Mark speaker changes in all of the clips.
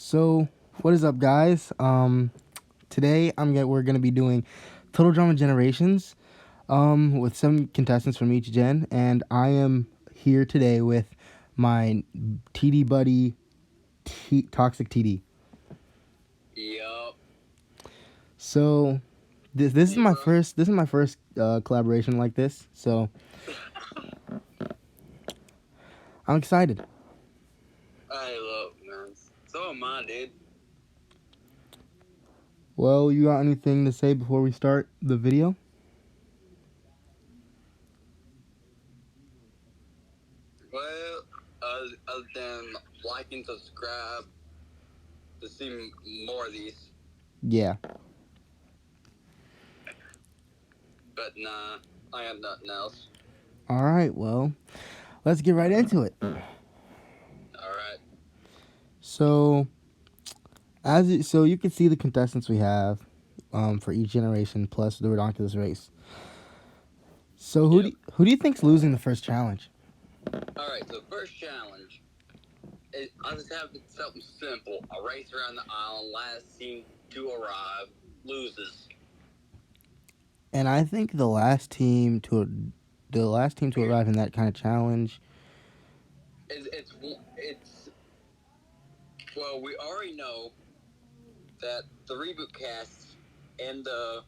Speaker 1: So, what is up, guys? Today we're gonna be doing Total Drama Generations, with some contestants from each gen, and I am here today with my TD buddy, Toxic TD.
Speaker 2: Yup.
Speaker 1: So, this is
Speaker 2: Hey,
Speaker 1: my
Speaker 2: bro.
Speaker 1: first collaboration like this. So I'm excited.
Speaker 2: I love man. So am I, dude.
Speaker 1: Well, you got anything to say before we start the video?
Speaker 2: Well, other than like and subscribe to see more of these,
Speaker 1: Yeah.
Speaker 2: but nah, I have nothing else.
Speaker 1: All right. Well, let's get right into it.
Speaker 2: All right.
Speaker 1: So, so you can see the contestants we have, for each generation plus the ridiculous race. So
Speaker 2: Yep.
Speaker 1: who do you think's losing the first challenge?
Speaker 2: All right. So first challenge is I just have something simple: a race around the island. Last team to arrive loses.
Speaker 1: And I think the last team to arrive in that kind of challenge.
Speaker 2: It's well, we already know that the reboot cast and the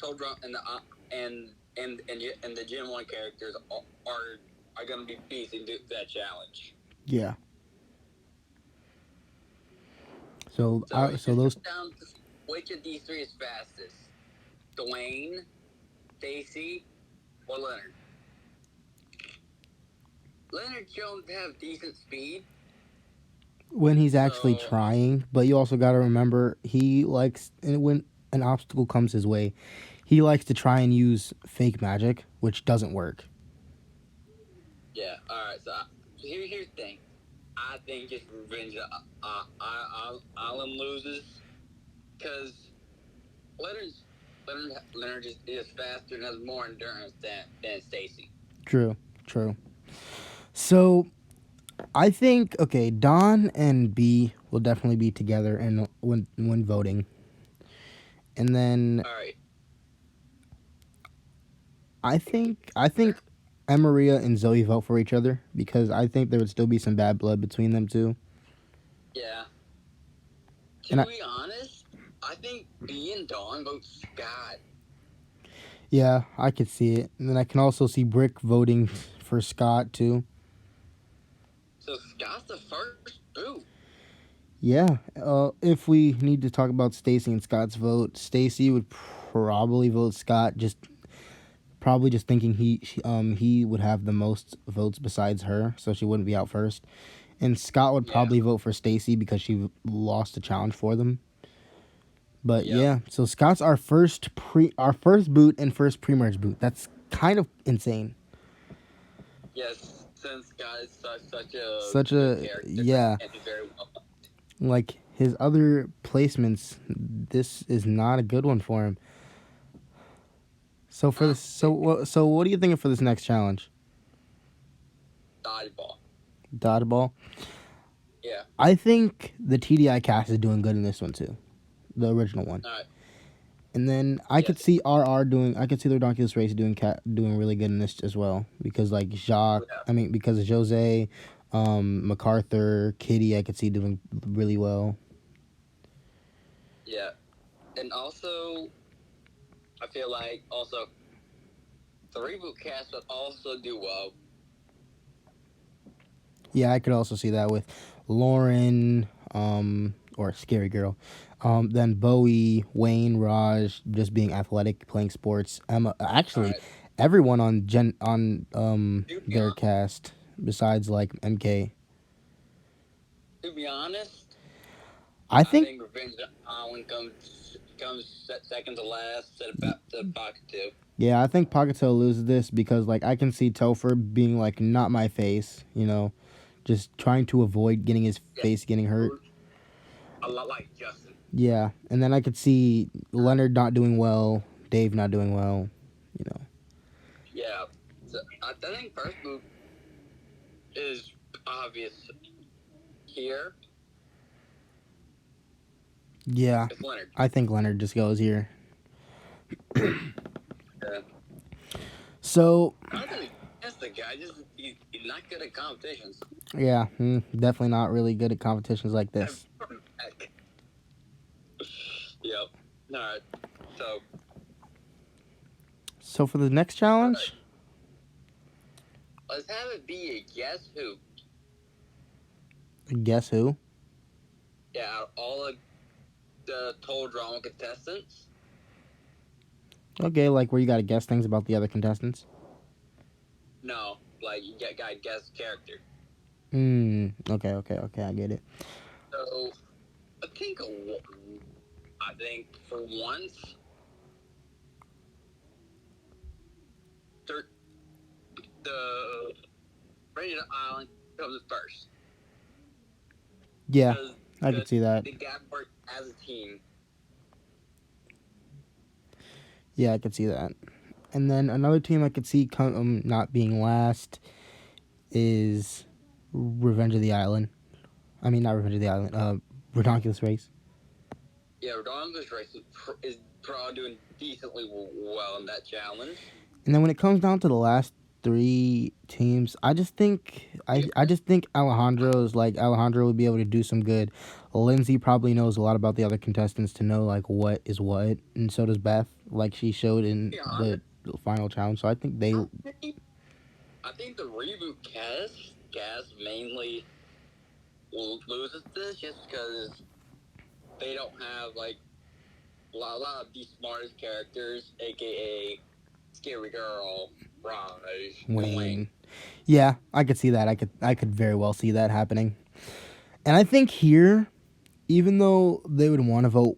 Speaker 2: Toad Drum and the Gen 1 characters are going to be facing that challenge.
Speaker 1: Yeah. So
Speaker 2: So it
Speaker 1: so
Speaker 2: just
Speaker 1: those
Speaker 2: comes down to which of these three is fastest: Dwayne, Stacy, or Leonard. Leonard shown to have decent speed.
Speaker 1: when he's actually
Speaker 2: So
Speaker 1: trying, but you also got to remember he likes, and when an obstacle comes his way, he likes to try and use fake magic, which doesn't work.
Speaker 2: yeah, all right. So here's the thing. I think just Revenge Island loses because Leonard's Leonard is faster and has more endurance than Stacy.
Speaker 1: True. True. So I think, okay, Don and B will definitely be together and when voting, and then
Speaker 2: All right.
Speaker 1: I think Maria and Zoe vote for each other because I think there would still be some bad blood between them two.
Speaker 2: Yeah.
Speaker 1: And
Speaker 2: To be honest, I think B and Dawn vote Scott.
Speaker 1: yeah, I could see it, and then I can also see Brick voting for Scott too.
Speaker 2: So Scott's the first boot.
Speaker 1: Yeah, if we need to talk about Stacy and Scott's vote, Stacy would probably vote Scott, just probably just thinking he would have the most votes besides her, so she wouldn't be out first. And Scott would
Speaker 2: Yeah.
Speaker 1: probably vote for Stacy because she lost the challenge for them. But
Speaker 2: Yep.
Speaker 1: yeah, so Scott's our first boot and first pre-merge boot. That's kind of insane.
Speaker 2: Yes, since Scott is such a
Speaker 1: Such
Speaker 2: good
Speaker 1: a
Speaker 2: character
Speaker 1: yeah,
Speaker 2: and he's very well.
Speaker 1: like his other placements, this is not a good one for him. So for this, so what are you thinking for this next challenge?
Speaker 2: Dodgeball.
Speaker 1: Dodgeball.
Speaker 2: Yeah.
Speaker 1: I think the TDI cast is doing good in this one too, the original one.
Speaker 2: All right.
Speaker 1: And then I could
Speaker 2: Yes.
Speaker 1: see RR doing. I could see the Ridiculous Race doing really good in this as well because like Jacques.
Speaker 2: Yeah.
Speaker 1: I mean because of Jose, MacArthur, Kitty. I could see doing really well.
Speaker 2: Yeah. And also, I feel like also the reboot cast would also do well.
Speaker 1: Yeah, I could also see that with Lauren, or Scary Girl. Then Bowie, Wayne, Raj, just being athletic, playing sports. Emma,
Speaker 2: All
Speaker 1: actually,
Speaker 2: right.
Speaker 1: everyone
Speaker 2: To be
Speaker 1: their cast besides like MK.
Speaker 2: to be honest,
Speaker 1: I
Speaker 2: I
Speaker 1: think
Speaker 2: think Revenge Island comes second to last to Pocket 2.
Speaker 1: yeah, I think Pagato loses this because like I can see Topher being like not my face, just trying to avoid getting his
Speaker 2: Yeah.
Speaker 1: face getting hurt.
Speaker 2: A lot like Justin.
Speaker 1: Yeah, and then I could see Leonard not doing well, Dave not doing well, you know.
Speaker 2: Yeah. So I think first move is obvious here.
Speaker 1: Yeah,
Speaker 2: It's Leonard.
Speaker 1: I think Leonard just goes here.
Speaker 2: Yeah.
Speaker 1: So
Speaker 2: I think that's the guy. He's not good at competitions.
Speaker 1: yeah, definitely not really good at competitions like this.
Speaker 2: Yep. All right. So
Speaker 1: So for the next challenge,
Speaker 2: let's have it be a guess who.
Speaker 1: guess who?
Speaker 2: Yeah, out of all of the total drama contestants.
Speaker 1: Okay, like where you gotta guess things about the other contestants.
Speaker 2: No, like you gotta guess character.
Speaker 1: Okay, I get it.
Speaker 2: So I think for once, the Radio Island comes first.
Speaker 1: Yeah, I could see that.
Speaker 2: They got work as a team.
Speaker 1: Yeah, I could see that. And then another team I could see not being last is Revenge of the Island. I mean, not Revenge of the Island. Redonkulous Race.
Speaker 2: Yeah, Redonkulous Race is probably doing decently well in that challenge.
Speaker 1: And then when it comes down to the last three teams, I just think Alejandro would be able to do some good. Lindsay probably knows a lot about the other contestants to know like what is what, and so does Beth, like she showed in the final challenge. So I think they.
Speaker 2: I think the reboot cast mainly loses this just because they don't have like a lot of the smartest characters, aka Scary Girl, Raj,
Speaker 1: Wayne. Yeah, I could see that. I could very well see that happening. And I think here, even though they would want to vote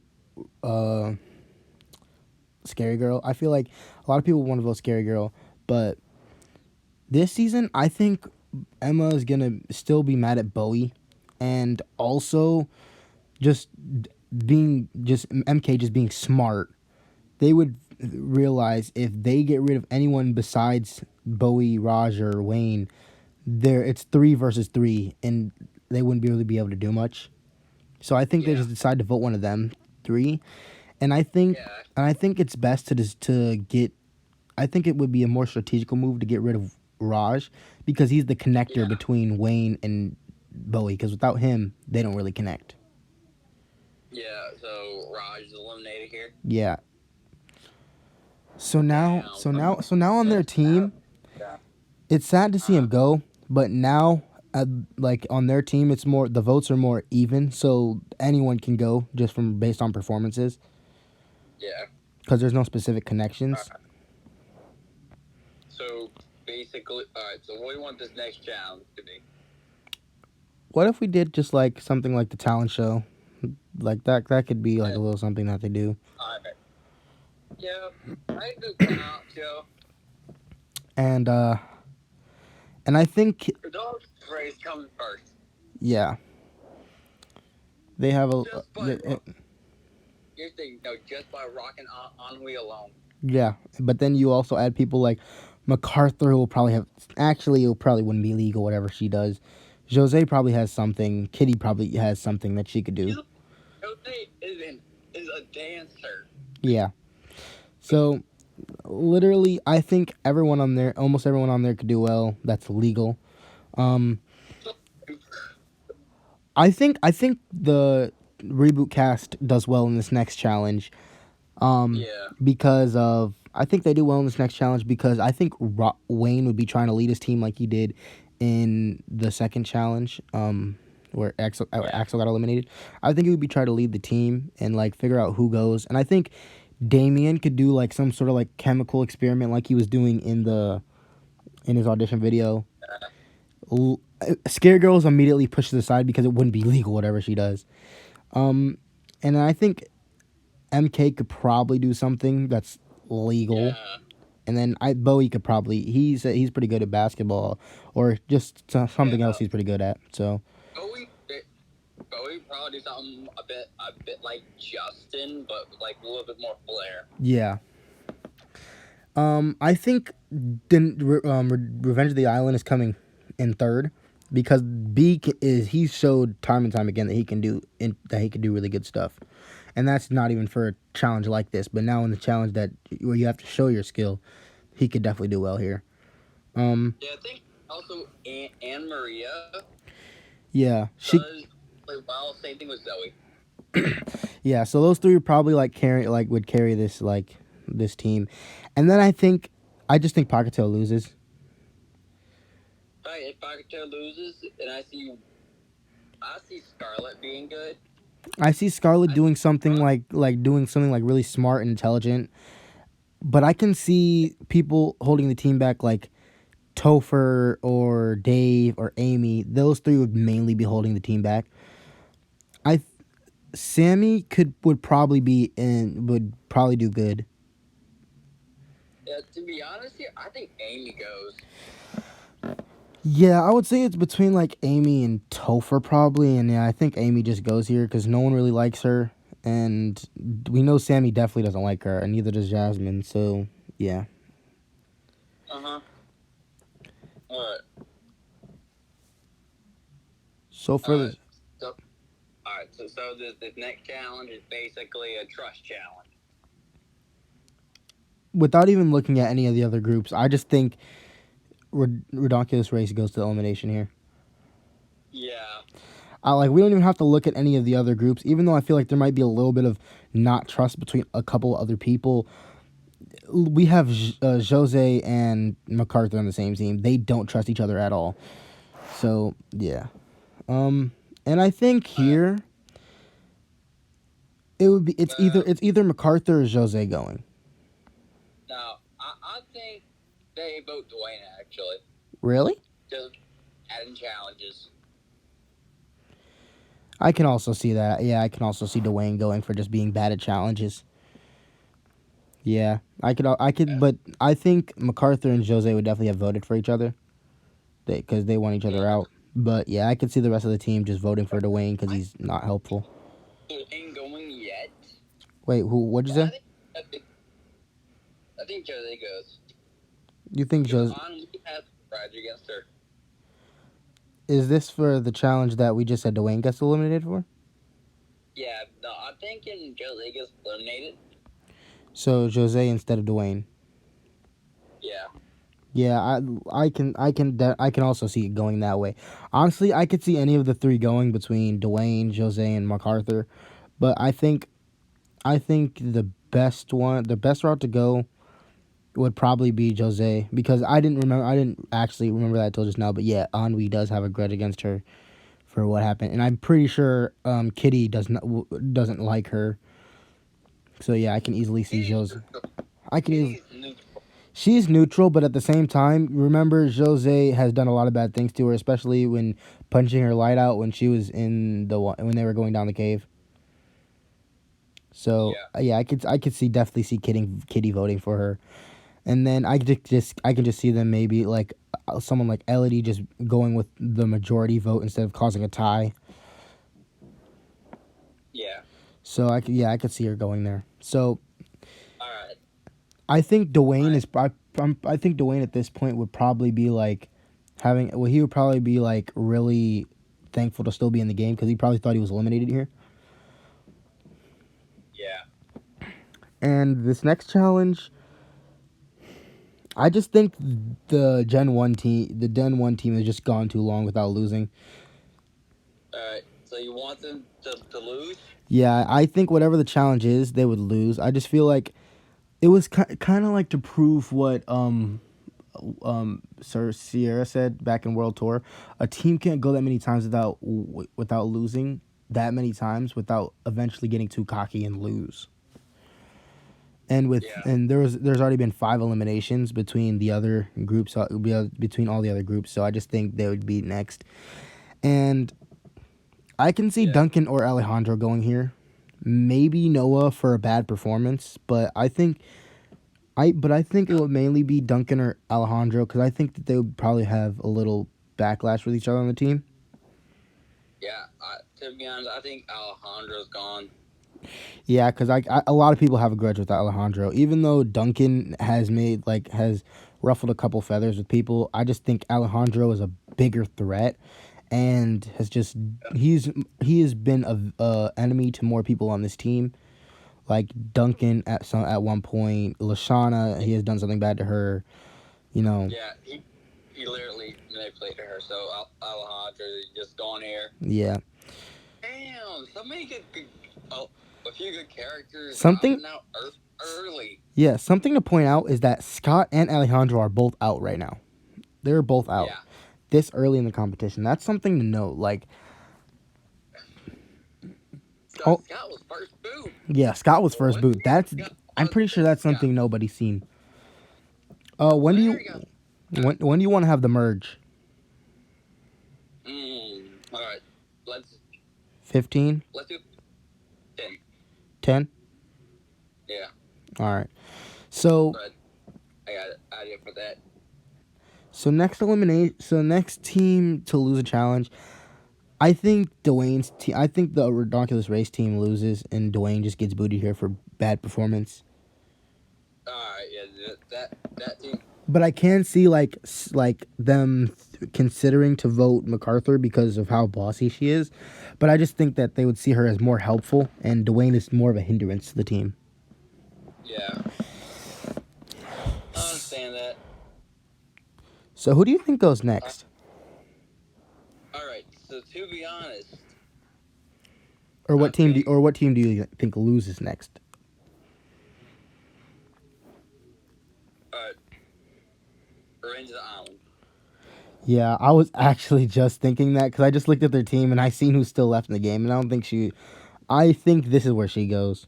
Speaker 1: Scary Girl, I feel like a lot of people want to vote Scary Girl, but this season I think Emma is gonna still be mad at Bowie, and also just MK just being smart. They would realize if they get rid of anyone besides Bowie, Raj, or Wayne, it's 3 versus 3, and they wouldn't really be able to do much. So I think they just decide to vote one of them 3, and I think it's best to get. I think it would be a more strategical move to get rid of Raj because he's the connector between Wayne and Bowie. Because without him, they don't really connect.
Speaker 2: Yeah, so Raj is eliminated here.
Speaker 1: Yeah. So now on their team, it's sad to see him go, but now, like on their team, it's more the votes are more even, so anyone can go just from based on performances.
Speaker 2: Yeah.
Speaker 1: Because there's no specific connections.
Speaker 2: Right. So basically, all right. So what do you want this next challenge to be?
Speaker 1: What if we did just like something like the talent show, like that? That could be like a little something that they do.
Speaker 2: All right. Yeah, I do talent show.
Speaker 1: And I think
Speaker 2: the dog race comes first.
Speaker 1: Yeah. They have a.
Speaker 2: You're thinking, no, just by rocking Ennui alone.
Speaker 1: Yeah, but then you also add people like MacArthur, who will probably have. Actually, it probably wouldn't be legal, whatever she does. Jose probably has something. Kitty probably has something that she could do.
Speaker 2: Jose is a dancer.
Speaker 1: Yeah. So, literally, I think almost everyone on there could do well. That's legal. I think the reboot cast does well in this next challenge. Because of I think they do well in this next challenge because I think Wayne would be trying to lead his team like he did in the second challenge, where Axel got eliminated. I think he would be trying to lead the team and like figure out who goes. And I think Damien could do like some sort of like chemical experiment like he was doing in his audition video. Scare Girl is immediately pushed to the side because it wouldn't be legal whatever she does. And I think MK could probably do something that's legal. Yeah. And then Bowie could probably he's pretty good at basketball or just something else he's pretty good at. So Bowie
Speaker 2: probably do something a bit like Justin, but like a little bit more flair.
Speaker 1: Yeah. I think Revenge of the Island is coming in third because is he showed time and time again that he can do really good stuff, and that's not even for a challenge like this. But now in the challenge that where you have to show your skill, he could definitely do well here.
Speaker 2: Yeah, I think also Anne Maria
Speaker 1: Yeah,
Speaker 2: does play well. Same thing with Zoe.
Speaker 1: yeah. So those three would probably would carry this team, and then I just think Pacquiao loses.
Speaker 2: Right, if Pacquiao loses, and I see Scarlett being good.
Speaker 1: I see Scarlett doing something doing something like really smart and intelligent, but I can see people holding the team back like Topher or Dave or Amy. Those three would mainly be holding the team back. I Sammy would probably would probably do good.
Speaker 2: Yeah, to be honest here, I think Amy goes.
Speaker 1: Yeah, I would say it's between like Amy and Topher probably, and yeah, I think Amy just goes here because no one really likes her, and we know Sammy definitely doesn't like her, and neither does Jasmine. So yeah.
Speaker 2: All right.
Speaker 1: So for the
Speaker 2: So, all right. So this next challenge is basically a trust challenge.
Speaker 1: without even looking at any of the other groups, I just think Redonkulous Race goes to elimination here.
Speaker 2: Yeah.
Speaker 1: We don't even have to look at any of the other groups, even though I feel like there might be a little bit of not trust between a couple other people. We have Jose and MacArthur on the same team. They don't trust each other at all. So yeah, and I think here it's either MacArthur or Jose going.
Speaker 2: Now I think they vote Dwayne actually.
Speaker 1: Really?
Speaker 2: Just adding challenges.
Speaker 1: I can also see that. Yeah, I can also see Dwayne going for just being bad at challenges. Yeah, I could, but I think MacArthur and Jose would definitely have voted for each other, because they want each other out. But yeah, I could see the rest of the team just voting for Dwayne because he's not helpful.
Speaker 2: Ain't going yet.
Speaker 1: Wait, who? What'd you say?
Speaker 2: I think Jose goes.
Speaker 1: You think Jose?
Speaker 2: We have Roger against her.
Speaker 1: Is this for the challenge that we just said Dwayne gets eliminated for?
Speaker 2: Yeah, no, I'm thinking Jose gets eliminated.
Speaker 1: So Jose instead of Dwayne.
Speaker 2: Yeah.
Speaker 1: Yeah, I can also see it going that way. Honestly, I could see any of the three going between Dwayne, Jose, and MacArthur, but I think the best route to go would probably be Jose, because I didn't actually remember that until just now. But yeah, Ennui does have a grudge against her for what happened, and I'm pretty sure Kitty doesn't like her. So yeah, I can easily see Jose. She's neutral, but at the same time, remember Jose has done a lot of bad things to her, especially when punching her light out when she was when they were going down the cave. So yeah, I could definitely see Kitty voting for her, and then I can just see them maybe like someone like Elodie just going with the majority vote instead of causing a tie.
Speaker 2: Yeah.
Speaker 1: So I could see her going there. So
Speaker 2: all right.
Speaker 1: I think Dwayne I think Dwayne at this point would probably be like he would probably be like really thankful to still be in the game because he probably thought he was eliminated here.
Speaker 2: Yeah.
Speaker 1: And this next challenge, I just think the Gen 1 team has just gone too long without losing.
Speaker 2: Alright, so you want them to lose?
Speaker 1: Yeah, I think whatever the challenge is, they would lose. I just feel like it was kind of like to prove what Sir Sierra said back in World Tour. A team can't go that many times without losing that many times without eventually getting too cocky and lose. And there's already been 5 eliminations between the other groups, between all the other groups. So I just think they would be next, and I can see Duncan or Alejandro going here. Maybe Noah for a bad performance, but I think it would mainly be Duncan or Alejandro because I think that they would probably have a little backlash with each other on the team.
Speaker 2: Yeah, to be honest, I think Alejandro's gone.
Speaker 1: Yeah, because a lot of people have a grudge with Alejandro. Even though Duncan has ruffled a couple feathers with people, I just think Alejandro bigger threat, and has just he has been a enemy to more people on this team. Like Duncan at one point, Lashana, he has done something bad to her. You know.
Speaker 2: Yeah, he literally manipulated her. So Alejandro just gone here.
Speaker 1: Yeah.
Speaker 2: Damn, so many good a few good characters
Speaker 1: Something
Speaker 2: dropping out early.
Speaker 1: Yeah, something to point out is that Scott and Alejandro are both out right now. They're both out this early in the competition. That's something to note. Like,
Speaker 2: Scott was first boot.
Speaker 1: Yeah, Scott was first boot. I'm pretty sure that's something nobody's seen. When do you want to have the merge?
Speaker 2: All right, let's
Speaker 1: 15.
Speaker 2: Let's do 10.
Speaker 1: 10.
Speaker 2: Yeah.
Speaker 1: All right. So.
Speaker 2: But I got an idea for that.
Speaker 1: So next team to lose a challenge, I think Dwayne's team. I think the Redonkulous Race team loses, and Dwayne just gets booted here for bad performance.
Speaker 2: Yeah, that team.
Speaker 1: But I can see like them considering to vote MacArthur because of how bossy she is. But I just think that they would see her as more helpful, and Dwayne is more of a hindrance to the team.
Speaker 2: Yeah. I understand that.
Speaker 1: So who do you think goes next?
Speaker 2: All right. So to be honest,
Speaker 1: or what team do you think loses next?
Speaker 2: Revenge of the Island.
Speaker 1: Yeah, I was actually just thinking that because I just looked at their team and I seen who's still left in the game, and I think this is where she goes.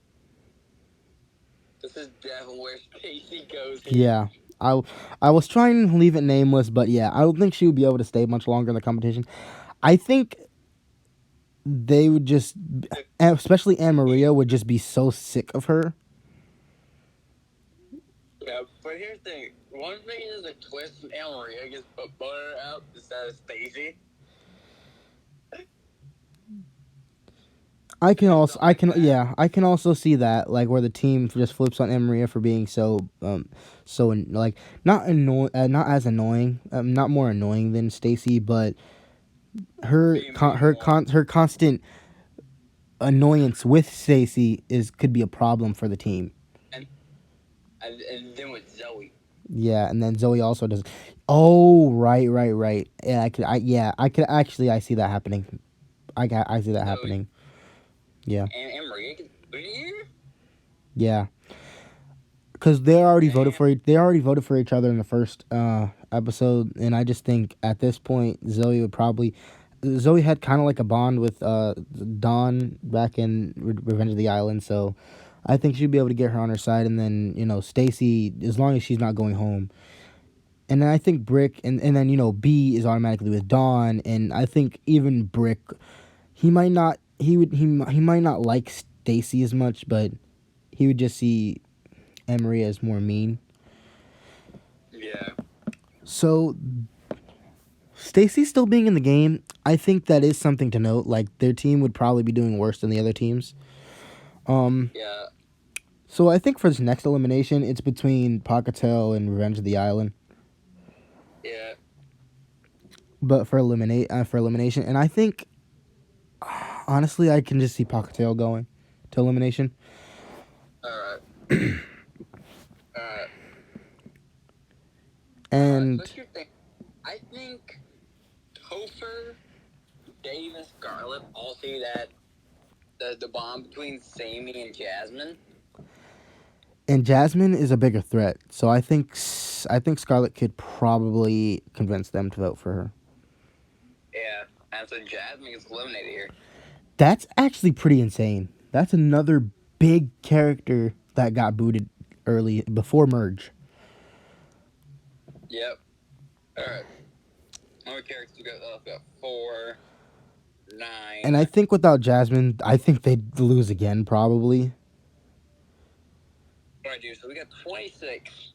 Speaker 2: This is definitely where Stacy goes.
Speaker 1: Yeah. I was trying to leave it nameless, but yeah, I don't think she would be able to stay much longer in the competition. I think they would just, especially Anne Maria, would just be so sick of her.
Speaker 2: Yeah, but here's the thing. One thing is a twist when Anne Maria gets voted out instead of Stacy.
Speaker 1: I can also see that, like, where the team just flips on Anne Maria for being like not as annoying, not more annoying than Stacy, but her constant annoyance with Stacy could be a problem for the team.
Speaker 2: And then with Zoe.
Speaker 1: Yeah, and then Zoe also does. Oh, right. Yeah, I see that happening. I see that happening. Yeah.
Speaker 2: And Maria gets booted here?
Speaker 1: Yeah. Because they already voted for each other in the first episode, and I just think at this point Zoe had kind of like a bond with Dawn back in Revenge of the Island, so I think she'd be able to get her on her side, and then Stacy, as long as she's not going home, and then I think Brick and then B is automatically with Dawn, and I think even Brick, he might not like Stacy as much, but he would just see Anne Maria is more mean.
Speaker 2: Yeah.
Speaker 1: So Stacy still being in the game, I think that is something to note. Like, their team would probably be doing worse than the other teams.
Speaker 2: Yeah.
Speaker 1: So I think for this next elimination, it's between Pocketel and Revenge of the Island.
Speaker 2: Yeah.
Speaker 1: But for elimination, and I think honestly I can just see Pocketel going to elimination.
Speaker 2: All right.
Speaker 1: And
Speaker 2: I think Topher, Dave, and Scarlett all see that the bond between Sammy and Jasmine.
Speaker 1: And Jasmine is a bigger threat, so I think Scarlett could probably convince them to vote for her.
Speaker 2: Yeah, and so Jasmine gets eliminated here.
Speaker 1: That's actually pretty insane. That's another big character that got booted early before merge.
Speaker 2: Yep. All right. More characters got 4, 9.
Speaker 1: And I think without Jasmine, I think they'd lose again probably.
Speaker 2: All right, dude. So we got 26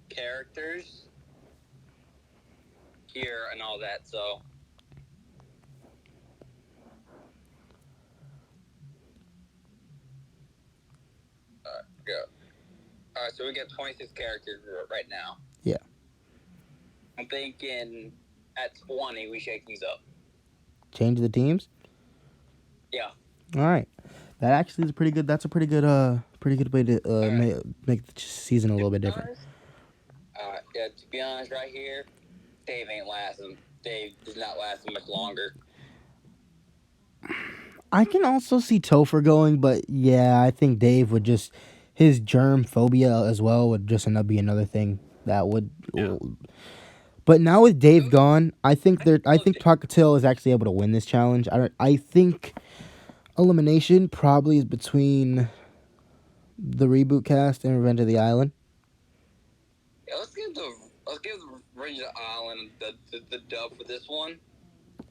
Speaker 2: characters here and all that. So. Go. All right, so we got 26 characters right now.
Speaker 1: Yeah.
Speaker 2: I'm thinking at 20 we shake things up.
Speaker 1: Change the teams.
Speaker 2: Yeah.
Speaker 1: All right. That actually is pretty good. That's a pretty good way to make the season a little bit different.
Speaker 2: Yeah, to be honest, right here, Dave ain't lasting. Dave does not last much longer.
Speaker 1: I can also see Topher going, but yeah, I think Dave would just his germ phobia as well would just end up being another thing that would.
Speaker 2: Yeah.
Speaker 1: But now with Dave gone, I think Talkatil is actually able to win this challenge. I think elimination probably is between the reboot cast and Revenge of the Island.
Speaker 2: Yeah, let's give Revenge of the Island the dub for this one.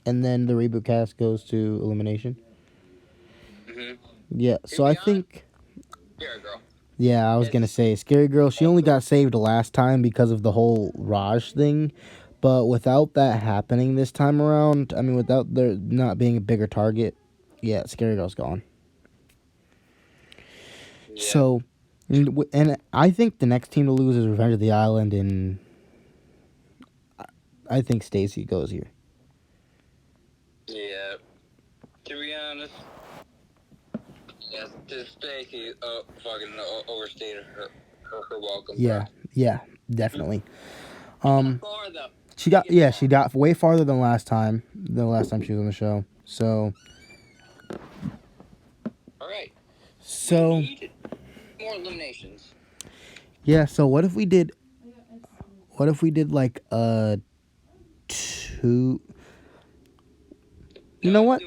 Speaker 1: And then the reboot cast goes to elimination.
Speaker 2: Mm-hmm.
Speaker 1: Yeah, so I think.
Speaker 2: Scary Girl.
Speaker 1: Yeah, I was gonna say Scary Girl. She only got saved last time because of the whole Raj thing, but without that happening this time around, I mean, without there not being a bigger target, yeah, Scary Girl's gone. Yeah. So, and I think the next team to lose is Revenge of the Island, and I think Stacy goes here.
Speaker 2: Yeah, to be honest, yes, Stacy fucking overstated her welcome.
Speaker 1: Yeah, yeah, definitely.
Speaker 2: She
Speaker 1: got way farther than last time. The last time she was on the show. So.
Speaker 2: All right.
Speaker 1: So.
Speaker 2: We need more eliminations.
Speaker 1: Yeah. So what if we did? What if we did like two? You know what?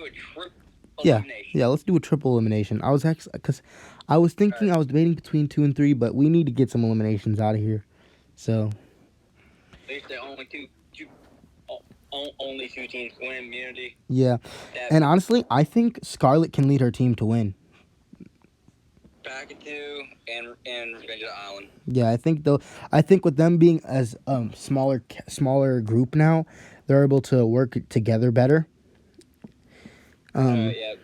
Speaker 1: Yeah, let's do a triple elimination. I was actually because I was thinking I was debating between 2 and 3, but we need to get some eliminations out of here. So.
Speaker 2: At least the only two teams win immunity.
Speaker 1: Yeah, and honestly, I think Scarlet can lead her team to win.
Speaker 2: Back into and Revenge of the Island.
Speaker 1: Yeah, I think with them being as smaller group now, they're able to work together better.
Speaker 2: Yeah.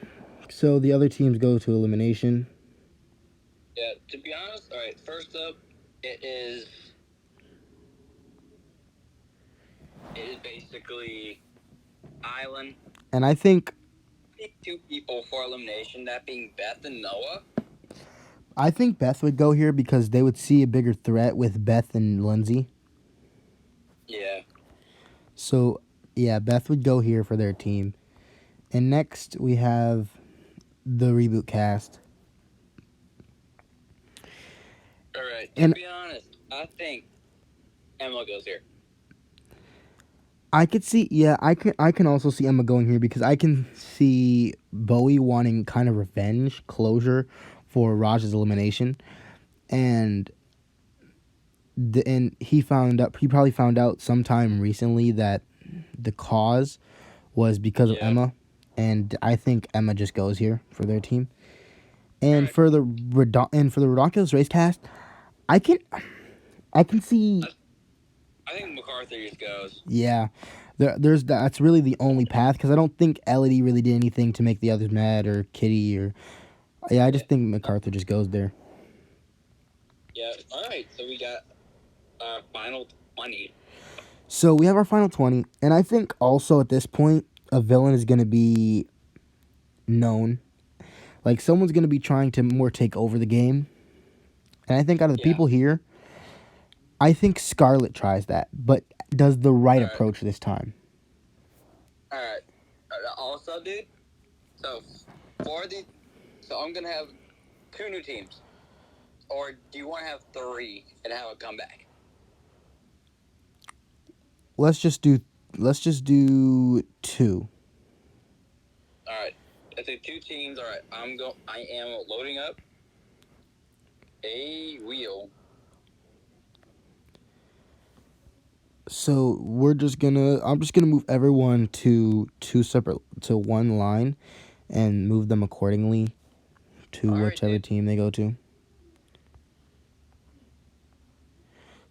Speaker 1: So the other teams go to elimination.
Speaker 2: Yeah, to be honest, all right. First up, it is basically Island.
Speaker 1: And I think
Speaker 2: 2 people for elimination, that being Beth and Noah.
Speaker 1: I think Beth would go here because they would see a bigger threat with Beth and Lindsay.
Speaker 2: Yeah.
Speaker 1: So, yeah, Beth would go here for their team. And next we have the reboot cast.
Speaker 2: All right. To be honest, I think Emma goes here.
Speaker 1: I could see, I can also see Emma going here because I can see Bowie wanting kind of revenge, closure for Raj's elimination, and he probably found out sometime recently that the cause was because of Emma, and I think Emma just goes here for their team. And for the Redonkulous race cast, I can see.
Speaker 2: I think MacArthur just goes.
Speaker 1: Yeah, that's really the only path because I don't think Elodie really did anything to make the others mad or Kitty or. Yeah, I just think MacArthur just goes there.
Speaker 2: Yeah. All right. So we got final 20.
Speaker 1: So we have our final 20, and I think also at this point a villain is going to be known. Like someone's going to be trying to more take over the game, and I think out of the people here, I think Scarlet tries that, but does the right approach this time.
Speaker 2: All right. Also, dude. So I'm gonna have 2 new teams, or do you want to have 3 and have a comeback?
Speaker 1: Let's just do 2.
Speaker 2: All right. I say 2 teams. All right. I am loading up a wheel.
Speaker 1: So I'm just gonna move everyone to one line, and move them accordingly to whichever team they go to.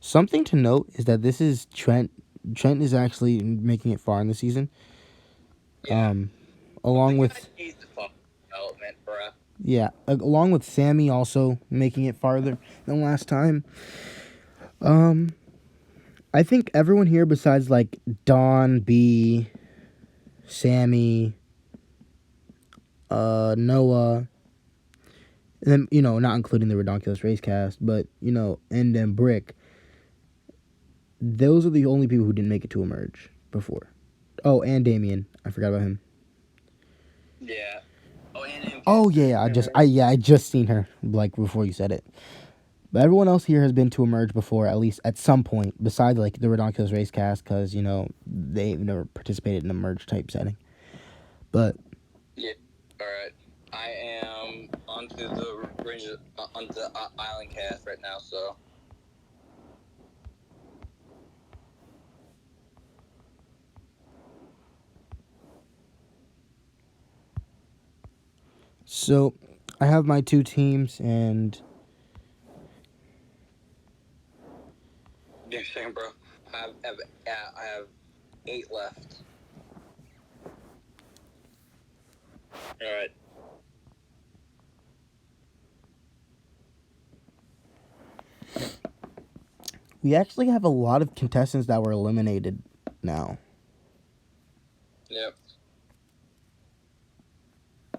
Speaker 1: Something to note is that this is Trent. Trent is actually making it far in the season.
Speaker 2: Yeah.
Speaker 1: Along with.
Speaker 2: Development, bruh.
Speaker 1: Yeah, along with Sammy also making it farther than last time. I think everyone here besides like Dawn, B, Sammy, Noah, and then not including the Redonkulous Racecast, but and then Brick. Those are the only people who didn't make it to emerge before. Oh, and Damien. I forgot about him.
Speaker 2: Yeah. Oh, and MK.
Speaker 1: Oh yeah, I just seen her like before you said it. But everyone else here has been to emerge before, at least at some point, besides like the Redonkulous Racecast, because they've never participated in a merge type setting. But
Speaker 2: yeah, all right. I am onto the onto the Island Cast right now, so.
Speaker 1: so I have my two teams, and
Speaker 2: Give me a second, bro. I have 8 left. All right.
Speaker 1: we actually have a lot of contestants that were eliminated now.
Speaker 2: Yep.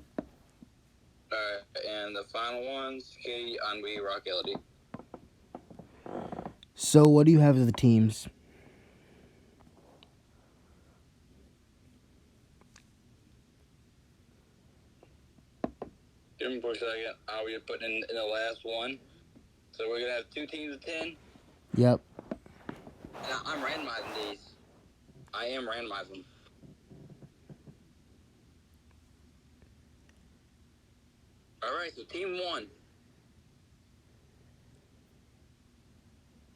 Speaker 2: All right, and the final ones: Katie, Anwi, Rock Elodie.
Speaker 1: So what do you have as the teams?
Speaker 2: Give me for a second. We're putting in the last one. So we're gonna have 2 teams of 10.
Speaker 1: Yep.
Speaker 2: And I'm randomizing these. I am randomizing. All right, so team 1.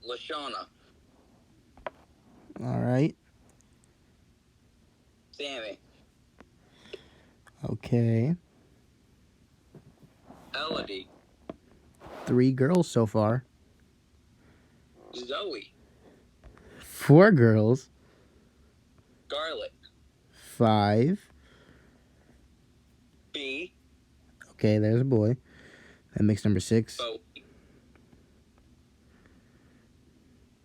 Speaker 2: Lashana.
Speaker 1: All right.
Speaker 2: Sammy.
Speaker 1: Okay.
Speaker 2: Elodie.
Speaker 1: 3 girls so far.
Speaker 2: Zoe.
Speaker 1: 4 girls.
Speaker 2: Scarlett.
Speaker 1: 5.
Speaker 2: B.
Speaker 1: Okay, there's a boy. That makes number 6.
Speaker 2: Bo.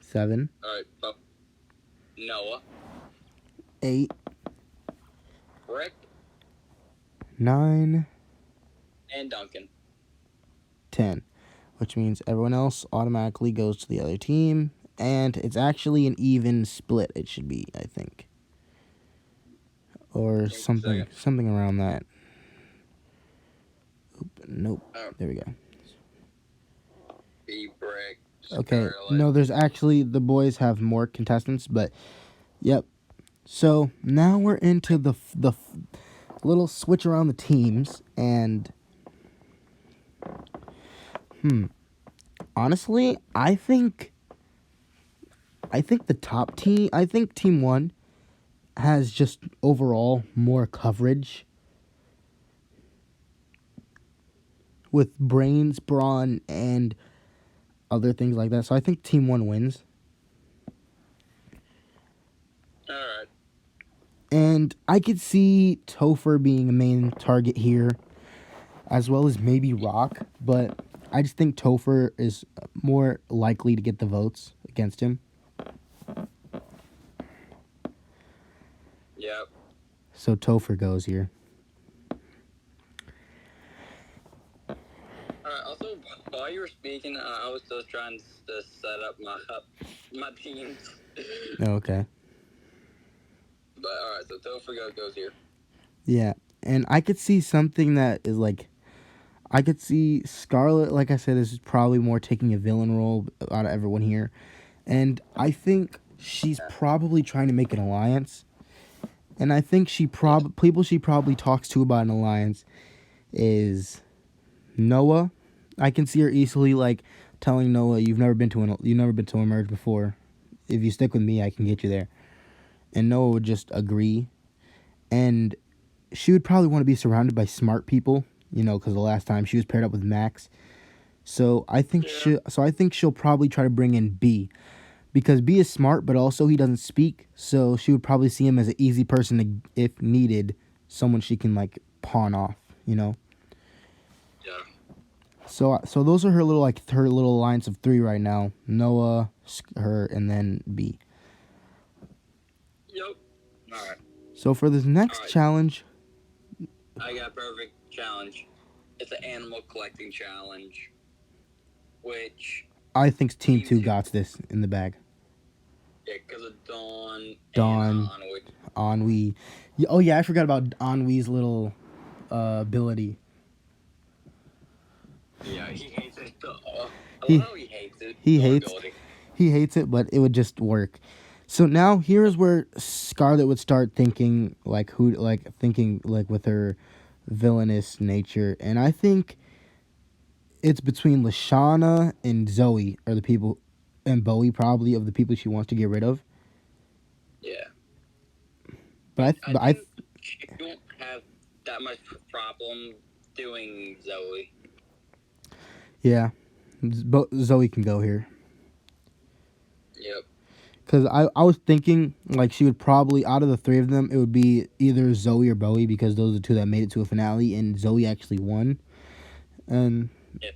Speaker 1: 7.
Speaker 2: All right, Bo. Noah.
Speaker 1: 8.
Speaker 2: Rick.
Speaker 1: 9.
Speaker 2: And Duncan.
Speaker 1: 10. Which means everyone else automatically goes to the other team. And it's actually an even split, it should be, I think. Or something around that. Nope. There we go.
Speaker 2: B. Brick.
Speaker 1: Okay,
Speaker 2: Scarlett.
Speaker 1: no, there's actually, the boys have more contestants, but, yep. So, now we're into the little switch around the teams, and, honestly, I think the top team, I think Team 1 has just overall more coverage with brains, brawn, and other things like that. So I think Team 1 wins.
Speaker 2: All right.
Speaker 1: And I could see Topher being a main target here, as well as maybe Rock, but I just think Topher is more likely to get the votes against him.
Speaker 2: Yep.
Speaker 1: So Topher goes here.
Speaker 2: All right. Also, while you were speaking, I was still trying to set up my teams.
Speaker 1: Okay.
Speaker 2: But all right, so Topher goes here.
Speaker 1: Yeah, and I could see something that is like, I could see Scarlett, like I said, is probably more taking a villain role out of everyone here. And I think she's probably trying to make an alliance. And I think people she probably talks to about an alliance is Noah. I can see her easily like telling Noah, you've never been to emerge before. If you stick with me, I can get you there. And Noah would just agree. And she would probably want to be surrounded by smart people, because the last time she was paired up with Max. So I think she'll probably try to bring in B, because B is smart, but also he doesn't speak. So she would probably see him as an easy person to, if needed, someone she can like pawn off.
Speaker 2: Yeah.
Speaker 1: So those are her little alliance of 3 right now: Noah, her, and then B.
Speaker 2: Yep. All right.
Speaker 1: So for this
Speaker 2: All
Speaker 1: next
Speaker 2: right.
Speaker 1: challenge,
Speaker 2: I got a perfect challenge. It's an animal collecting challenge, which
Speaker 1: I think Team
Speaker 2: Team
Speaker 1: 2
Speaker 2: Two,
Speaker 1: got this in the bag.
Speaker 2: yeah, because of Dawn and
Speaker 1: Dawn,
Speaker 2: Onward.
Speaker 1: Ennui. Oh yeah, I forgot about Ennui's little ability.
Speaker 2: Yeah, he hates it. I love
Speaker 1: He
Speaker 2: how he hates it.
Speaker 1: he
Speaker 2: Dawn
Speaker 1: hates
Speaker 2: ability.
Speaker 1: he hates it, but it would just work. So now here's where Scarlet would start thinking like thinking like with her villainous nature, and I think it's between Lashana and Zoe are the people, and Bowie probably of the people she wants to get rid of.
Speaker 2: Yeah, but
Speaker 1: But
Speaker 2: I think she won't have that much problem doing Zoe.
Speaker 1: yeah, Zoe can go here.
Speaker 2: Yep.
Speaker 1: Because I was thinking, like, she would probably, out of the three of them, it would be either Zoe or Bowie, because those are the two that made it to a finale, and Zoe actually won. And
Speaker 2: Yep.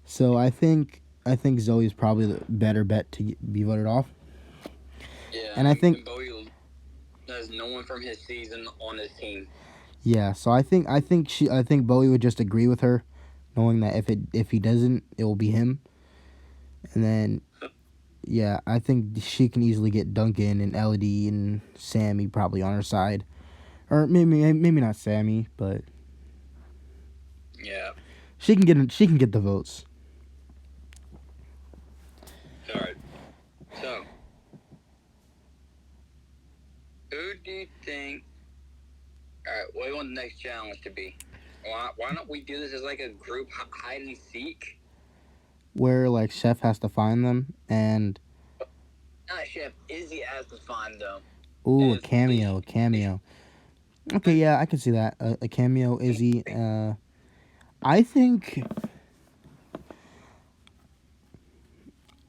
Speaker 1: so I think Zoe is probably the better bet to be voted off.
Speaker 2: Yeah,
Speaker 1: And I think,
Speaker 2: and Bowie has no one from his season on his team.
Speaker 1: yeah, so I think Bowie would just agree with her, knowing that if he doesn't, it will be him. And then, yeah, I think she can easily get Duncan and Elodie and Sammy probably on her side. Or maybe not Sammy, but
Speaker 2: Yeah.
Speaker 1: she can get the votes.
Speaker 2: All right. So, who do you think? All right. What do you want the next challenge to be? Why don't we do this as like a group hide and seek?
Speaker 1: Where like Chef has to find them, and
Speaker 2: Not Chef. Izzy has to find them.
Speaker 1: ooh, a
Speaker 2: As the
Speaker 1: cameo. Okay, yeah, I can see that. A cameo, Izzy. I think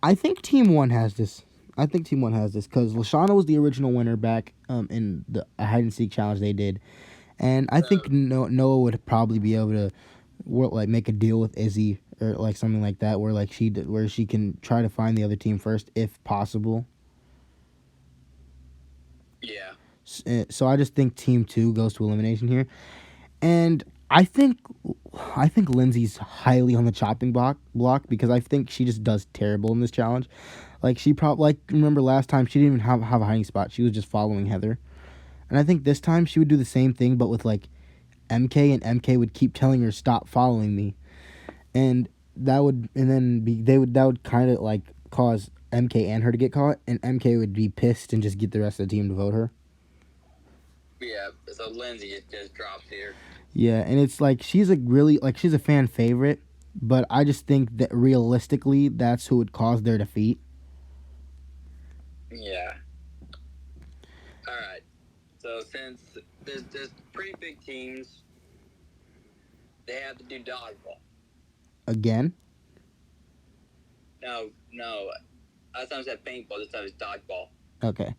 Speaker 1: I think Team One has this. I think Team One has this because Lashana was the original winner back in the hide and seek challenge they did, and I think Noah would probably be able to like make a deal with Izzy or like something like that, where like where she can try to find the other team first if possible.
Speaker 2: Yeah.
Speaker 1: So I just think Team Two goes to elimination here, and I think Lindsay's highly on the chopping block because I think she just does terrible in this challenge. Like she probably like remember last time she didn't even have a hiding spot. She was just following Heather, and I think this time she would do the same thing but with like MK, and MK would keep telling her stop following me, and that would kind of like cause MK and her to get caught, and MK would be pissed and just get the rest of the team to vote her.
Speaker 2: Yeah. So Lindsay just drops here.
Speaker 1: Yeah, and it's like she's a fan favorite, but I just think that realistically that's who would cause their defeat.
Speaker 2: Yeah. All right. So since there's pretty big teams, they have to do dodgeball.
Speaker 1: Again?
Speaker 2: No. Last time I said paintball. This time it's dodgeball.
Speaker 1: Okay.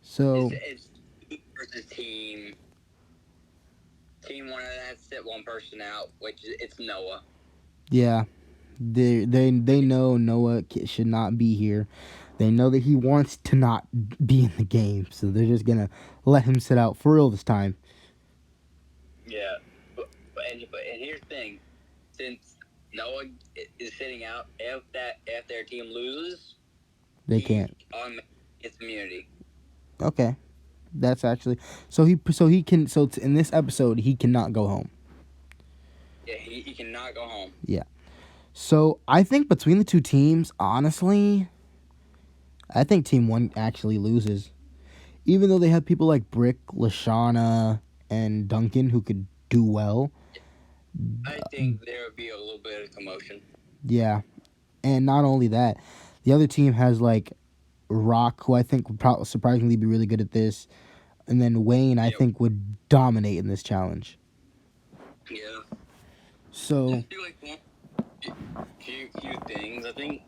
Speaker 1: So
Speaker 2: It's versus team. Team one has to sit one person out, which it's Noah.
Speaker 1: yeah, they know Noah should not be here. They know that he wants to not be in the game, so they're just gonna let him sit out for real this time.
Speaker 2: Yeah, but here's the thing: since Noah is sitting out, if their team loses,
Speaker 1: They can't.
Speaker 2: It's immunity.
Speaker 1: Okay, that's actually in this episode he cannot go home.
Speaker 2: Yeah, he cannot go home.
Speaker 1: Yeah. So I think between the two teams, honestly, I think Team One actually loses. Even though they have people like Brick, Lashana, and Duncan who could do well.
Speaker 2: I think there would be a little bit of commotion.
Speaker 1: Yeah. And not only that, the other team has like Rock, who I think would probably surprisingly be really good at this. And then Wayne, I think, would dominate in this challenge.
Speaker 2: Yeah.
Speaker 1: So.
Speaker 2: Just do like few things. I think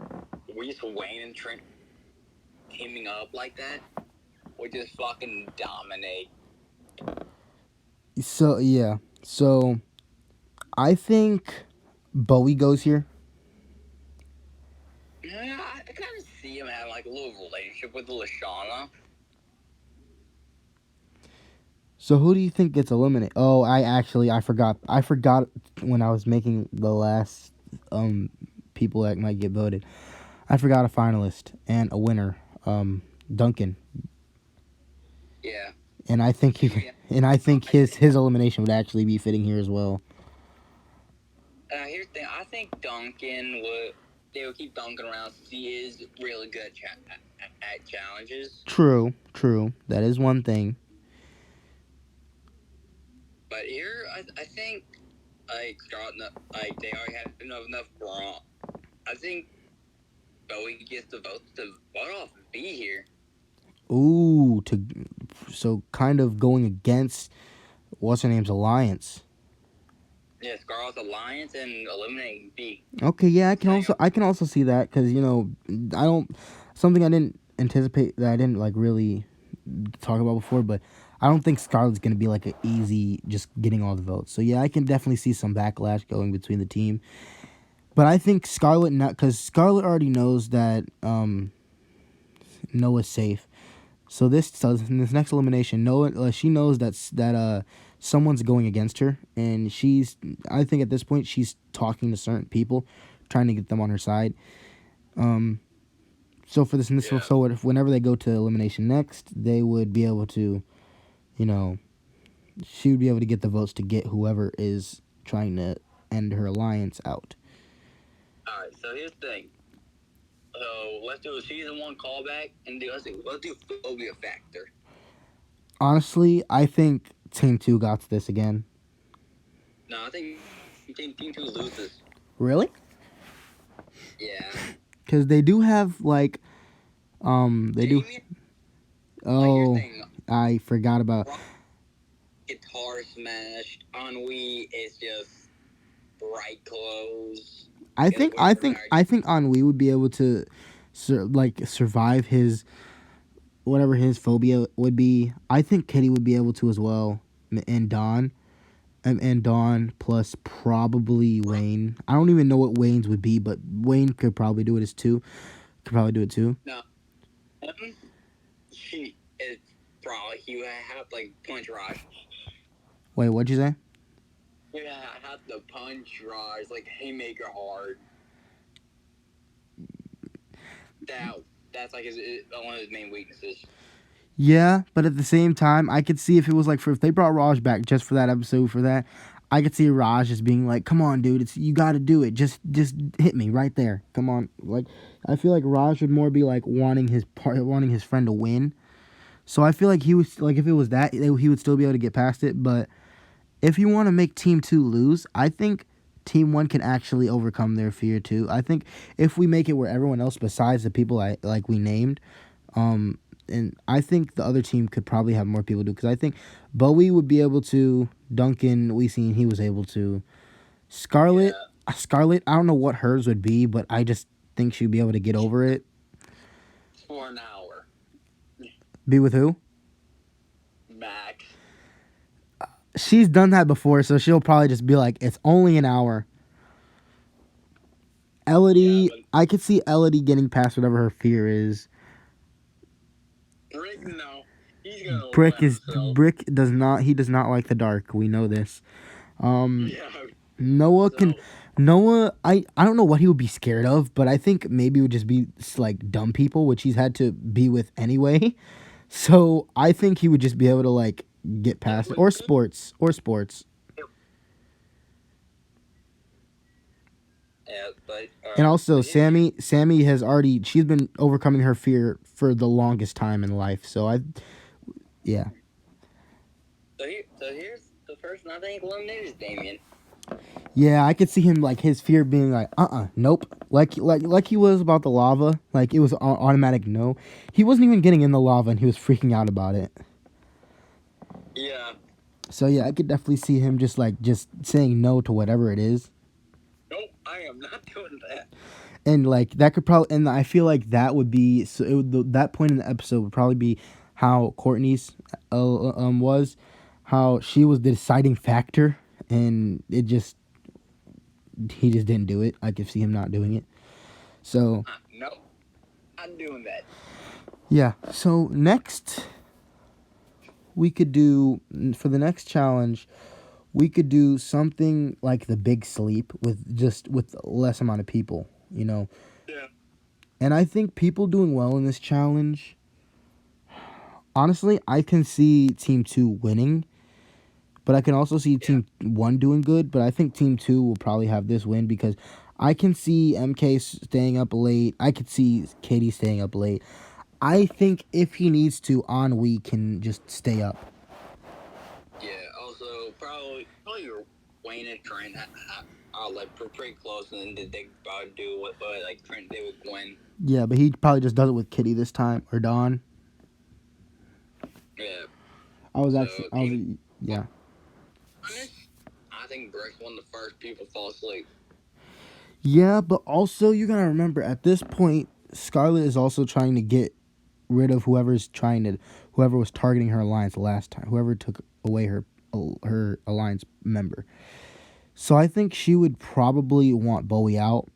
Speaker 2: we just Wayne and Trent teaming up like that would just fucking dominate.
Speaker 1: So yeah. So I think Bowie goes here.
Speaker 2: Yeah, I kind of see him having like a little relationship with Lashana.
Speaker 1: So who do you think gets eliminated? Oh, I forgot. I forgot when I was making the last people that might get voted. I forgot a finalist and a winner. Duncan.
Speaker 2: Yeah.
Speaker 1: And I think his elimination would actually be fitting here as well.
Speaker 2: Here's the thing. I think Duncan would. They would keep Duncan around since he is really good at challenges.
Speaker 1: True. That is one thing.
Speaker 2: But here, I think Scarlett, they already have enough bronze. I think Bowie gets the vote to vote off B here.
Speaker 1: Ooh, so kind of going against what's her name's alliance.
Speaker 2: Yeah, Scarlett's alliance and eliminating B.
Speaker 1: Okay, yeah, I can also see that because something I didn't anticipate that I didn't like really talk about before, but I don't think Scarlett's gonna be like an easy just getting all the votes. So yeah, I can definitely see some backlash going between the team. But I think Scarlett, not because Scarlett already knows that Noah's safe. So in this next elimination, Noah, she knows that someone's going against her, and I think at this point she's talking to certain people, trying to get them on her side. So for this,
Speaker 2: Yeah.
Speaker 1: so whenever they go to elimination next, they would be able to, she would be able to get the votes to get whoever is trying to end her alliance out.
Speaker 2: All right, so here's the thing. So let's do a season 1 callback and let's do phobia factor.
Speaker 1: Honestly, I think Team 2 got this again.
Speaker 2: No, I think Team 2 loses.
Speaker 1: Really?
Speaker 2: Yeah.
Speaker 1: Because they do have like, they
Speaker 2: Damien?
Speaker 1: do. Oh, I forgot about.
Speaker 2: Guitar smashed. Ennui is just bright clothes.
Speaker 1: I think Ennui would be able to, survive his, whatever his phobia would be. I think Kitty would be able to as well, and Dawn, and Dawn plus probably Wayne. I don't even know what Wayne's would be, but Wayne could probably do it as two. Could probably do it too.
Speaker 2: No, he would have like punch Raj.
Speaker 1: Wait, what'd you say?
Speaker 2: Yeah, I have to punch Raj like haymaker hard. That's like one of his main weaknesses.
Speaker 1: Yeah, but at the same time, I could see if it was like if they brought Raj back just for that episode for that, I could see Raj just being like, "Come on, dude, you got to do it. Just hit me right there. Come on." Like I feel like Raj would more be like wanting his friend to win. So I feel like he was like if it was that he would still be able to get past it, but if you want to make Team 2 lose, I think Team 1 can actually overcome their fear too. I think if we make it where everyone else besides the people we named, and I think the other team could probably have more people do because I think Bowie would be able to. Duncan, we seen he was able to. Scarlett, I don't know what hers would be, but I just think she'd be able to get over it.
Speaker 2: For an hour.
Speaker 1: Be with who?
Speaker 2: Max.
Speaker 1: She's done that before, so she'll probably just be like, "It's only an hour." Elodie, I could see Elodie getting past whatever her fear is.
Speaker 2: Brick, no. He's gonna
Speaker 1: Brick does not like the dark. We know this.
Speaker 2: Yeah.
Speaker 1: Noah I don't know what he would be scared of, but I think maybe it would just be like dumb people, which he's had to be with anyway. So I think he would just be able to like get past it. Or sports.
Speaker 2: Yeah, but
Speaker 1: and also Sammy she's been overcoming her fear for the longest time in life. So yeah.
Speaker 2: So here's the person I think eliminated is Damien.
Speaker 1: Yeah, I could see him like his fear being like, nope. Like he was about the lava. Like it was automatic no. He wasn't even getting in the lava and he was freaking out about it.
Speaker 2: Yeah.
Speaker 1: So yeah, I could definitely see him just saying no to whatever it is.
Speaker 2: Nope, I am not doing that.
Speaker 1: And like that could probably, and I feel like that would be that point in the episode would probably be how Courtney's was, how she was the deciding factor, and he just didn't do it. I could see him not doing it. So
Speaker 2: no, I'm doing that.
Speaker 1: Yeah. So next, we could do for the next challenge. We could do something like the big sleep with less amount of people. You know,
Speaker 2: Yeah.
Speaker 1: and I think people doing well in this challenge. Honestly, I can see Team 2 winning, but I can also see Team 1 doing good. But I think Team 2 will probably have this win because I can see MK staying up late. I could see Katie staying up late. I think if he needs to, Ennui can just stay up.
Speaker 2: Yeah. Also, probably Wayne and Trent are like pretty close, and then they probably do what like Trent they would win.
Speaker 1: Yeah, but he probably just does it with Kitty this time or Dawn.
Speaker 2: Yeah.
Speaker 1: Yeah.
Speaker 2: Honest, I think Brick's one of the first people to fall asleep.
Speaker 1: Yeah, but also you gotta remember at this point, Scarlet is also trying to get rid of whoever was targeting her alliance last time, whoever took away her alliance member. So I think she would probably want Bowie out,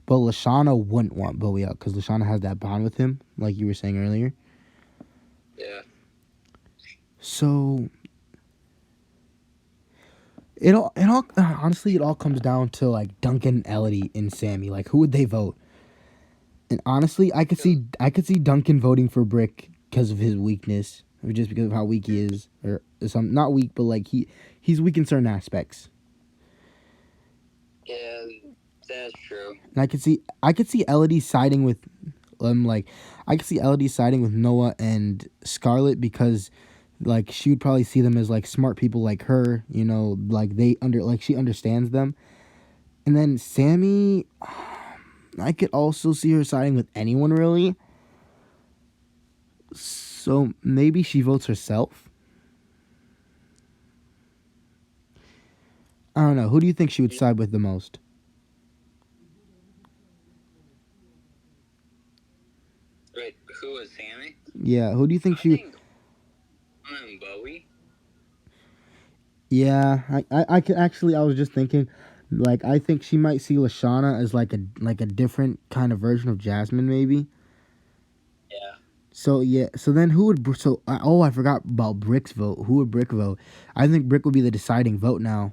Speaker 1: but Lashana wouldn't want Bowie out because Lashana has that bond with him, like you were saying earlier.
Speaker 2: Yeah.
Speaker 1: So it all honestly it all comes down to like Duncan, Elodie, and Sammy. Like who would they vote? And honestly, I could see Duncan voting for Brick because of his weakness, or just because of how weak he is, or some not weak, but like he's weak in certain aspects.
Speaker 2: Yeah, that's true.
Speaker 1: And I could see Elodie siding with I could see Elodie siding with Noah and Scarlet because like she would probably see them as like smart people like her, you know, like she understands them. And then Sammy, I could also see her siding with anyone really. So maybe she votes herself. I don't know. Who do you think she would side with the most?
Speaker 2: Wait, who is Sammy?
Speaker 1: Yeah, who do you think
Speaker 2: I
Speaker 1: she would?
Speaker 2: think I'm Bowie.
Speaker 1: Yeah, I could actually. I was just thinking, like, I think she might see Lashana as like a different kind of version of Jasmine, maybe.
Speaker 2: Yeah.
Speaker 1: So yeah, so then who would I forgot about Brick's vote. Who would Brick vote? I think Brick would be the deciding vote now.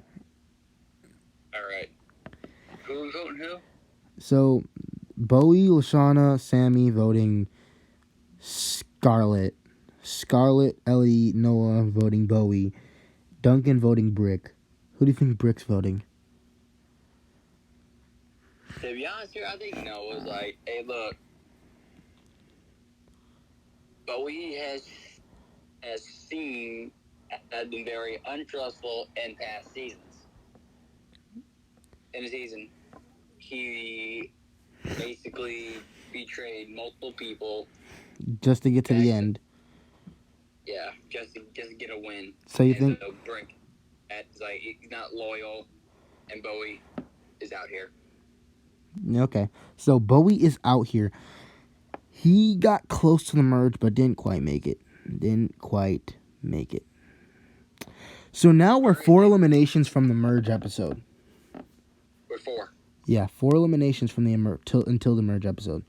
Speaker 2: All right. Who voting who?
Speaker 1: So Bowie, Lashana, Sammy voting Scarlet, Ellie, Noah voting Bowie, Duncan voting Brick. Who do you think Brick's voting?
Speaker 2: To be honest here, I think Noah's like, hey, look, Bowie has been very untrustful in past seasons. In the season, he basically betrayed multiple people
Speaker 1: just to get to the end.
Speaker 2: Yeah, just to get a win.
Speaker 1: So you think
Speaker 2: so Brick is like he's not loyal, and Bowie is out here.
Speaker 1: Okay, so Bowie is out here. He got close to the merge, but didn't quite make it. So now we're 4 eliminations from the merge episode.
Speaker 2: We're 4.
Speaker 1: Yeah, 4 eliminations from the until the merge episode.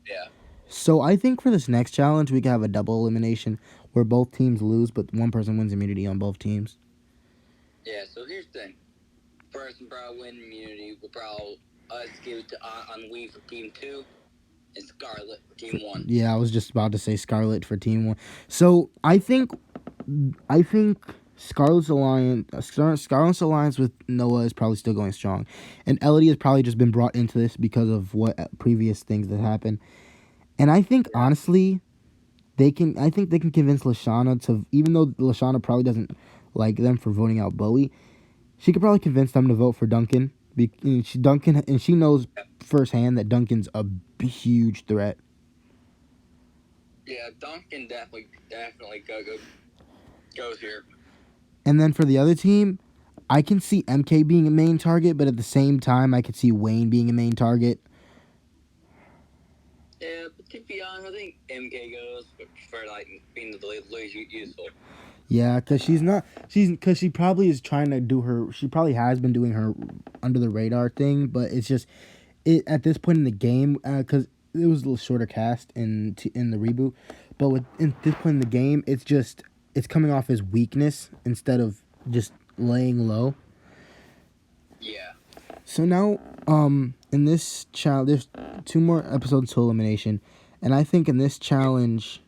Speaker 2: Yeah.
Speaker 1: So I think for this next challenge, we can have a double elimination where both teams lose, but one person wins immunity on both teams.
Speaker 2: Yeah, so here's the thing. Person probably win immunity will probably us give it to Ennui for Team 2 and Scarlet for Team 1.
Speaker 1: Yeah, I was just about to say Scarlet for Team 1. So I think Scarlet's alliance with Noah is probably still going strong, and Elodie has probably just been brought into this because of what previous things that happened. And I think honestly, they can convince Lashana to, even though Lashana probably doesn't like them for voting out Bowie, she could probably convince them to vote for Duncan. She knows firsthand that Duncan's a huge threat.
Speaker 2: Yeah, Duncan definitely goes here.
Speaker 1: And then for the other team, I can see MK being a main target, but at the same time, I could see Wayne being a main target.
Speaker 2: Yeah, but to be honest, I think MK goes for like being the least useful.
Speaker 1: Yeah, because she probably is trying to do her. She probably has been doing her under the radar thing, but it's just at this point in the game, because it was a little shorter cast in the reboot, but at this point in the game, it's just it's coming off as weakness instead of just laying low.
Speaker 2: Yeah.
Speaker 1: So now, in this challenge, there's 2 more episodes to elimination, and I think in this challenge,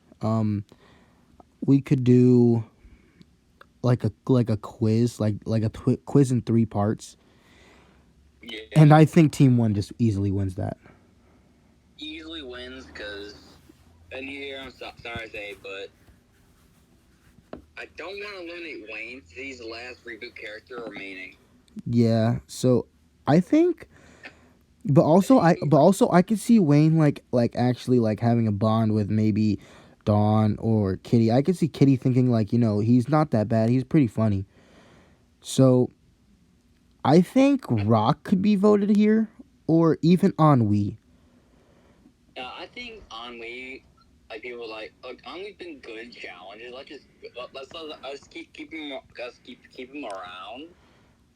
Speaker 1: we could do like a quiz, like a quiz in 3 parts,
Speaker 2: Yeah.
Speaker 1: and I think Team One just easily wins that.
Speaker 2: Easily wins because, and here I'm sorry to say, but I don't want to eliminate Wayne. He's the last reboot character remaining.
Speaker 1: Yeah. So I think. But also I could see Wayne like actually like having a bond with maybe Dawn or Kitty. I could see Kitty thinking like, he's not that bad. He's pretty funny. So I think Rock could be voted here, or even Ennui.
Speaker 2: I think Ennui, like people like, look, Ennui's been good in challenges. Let's keep him around.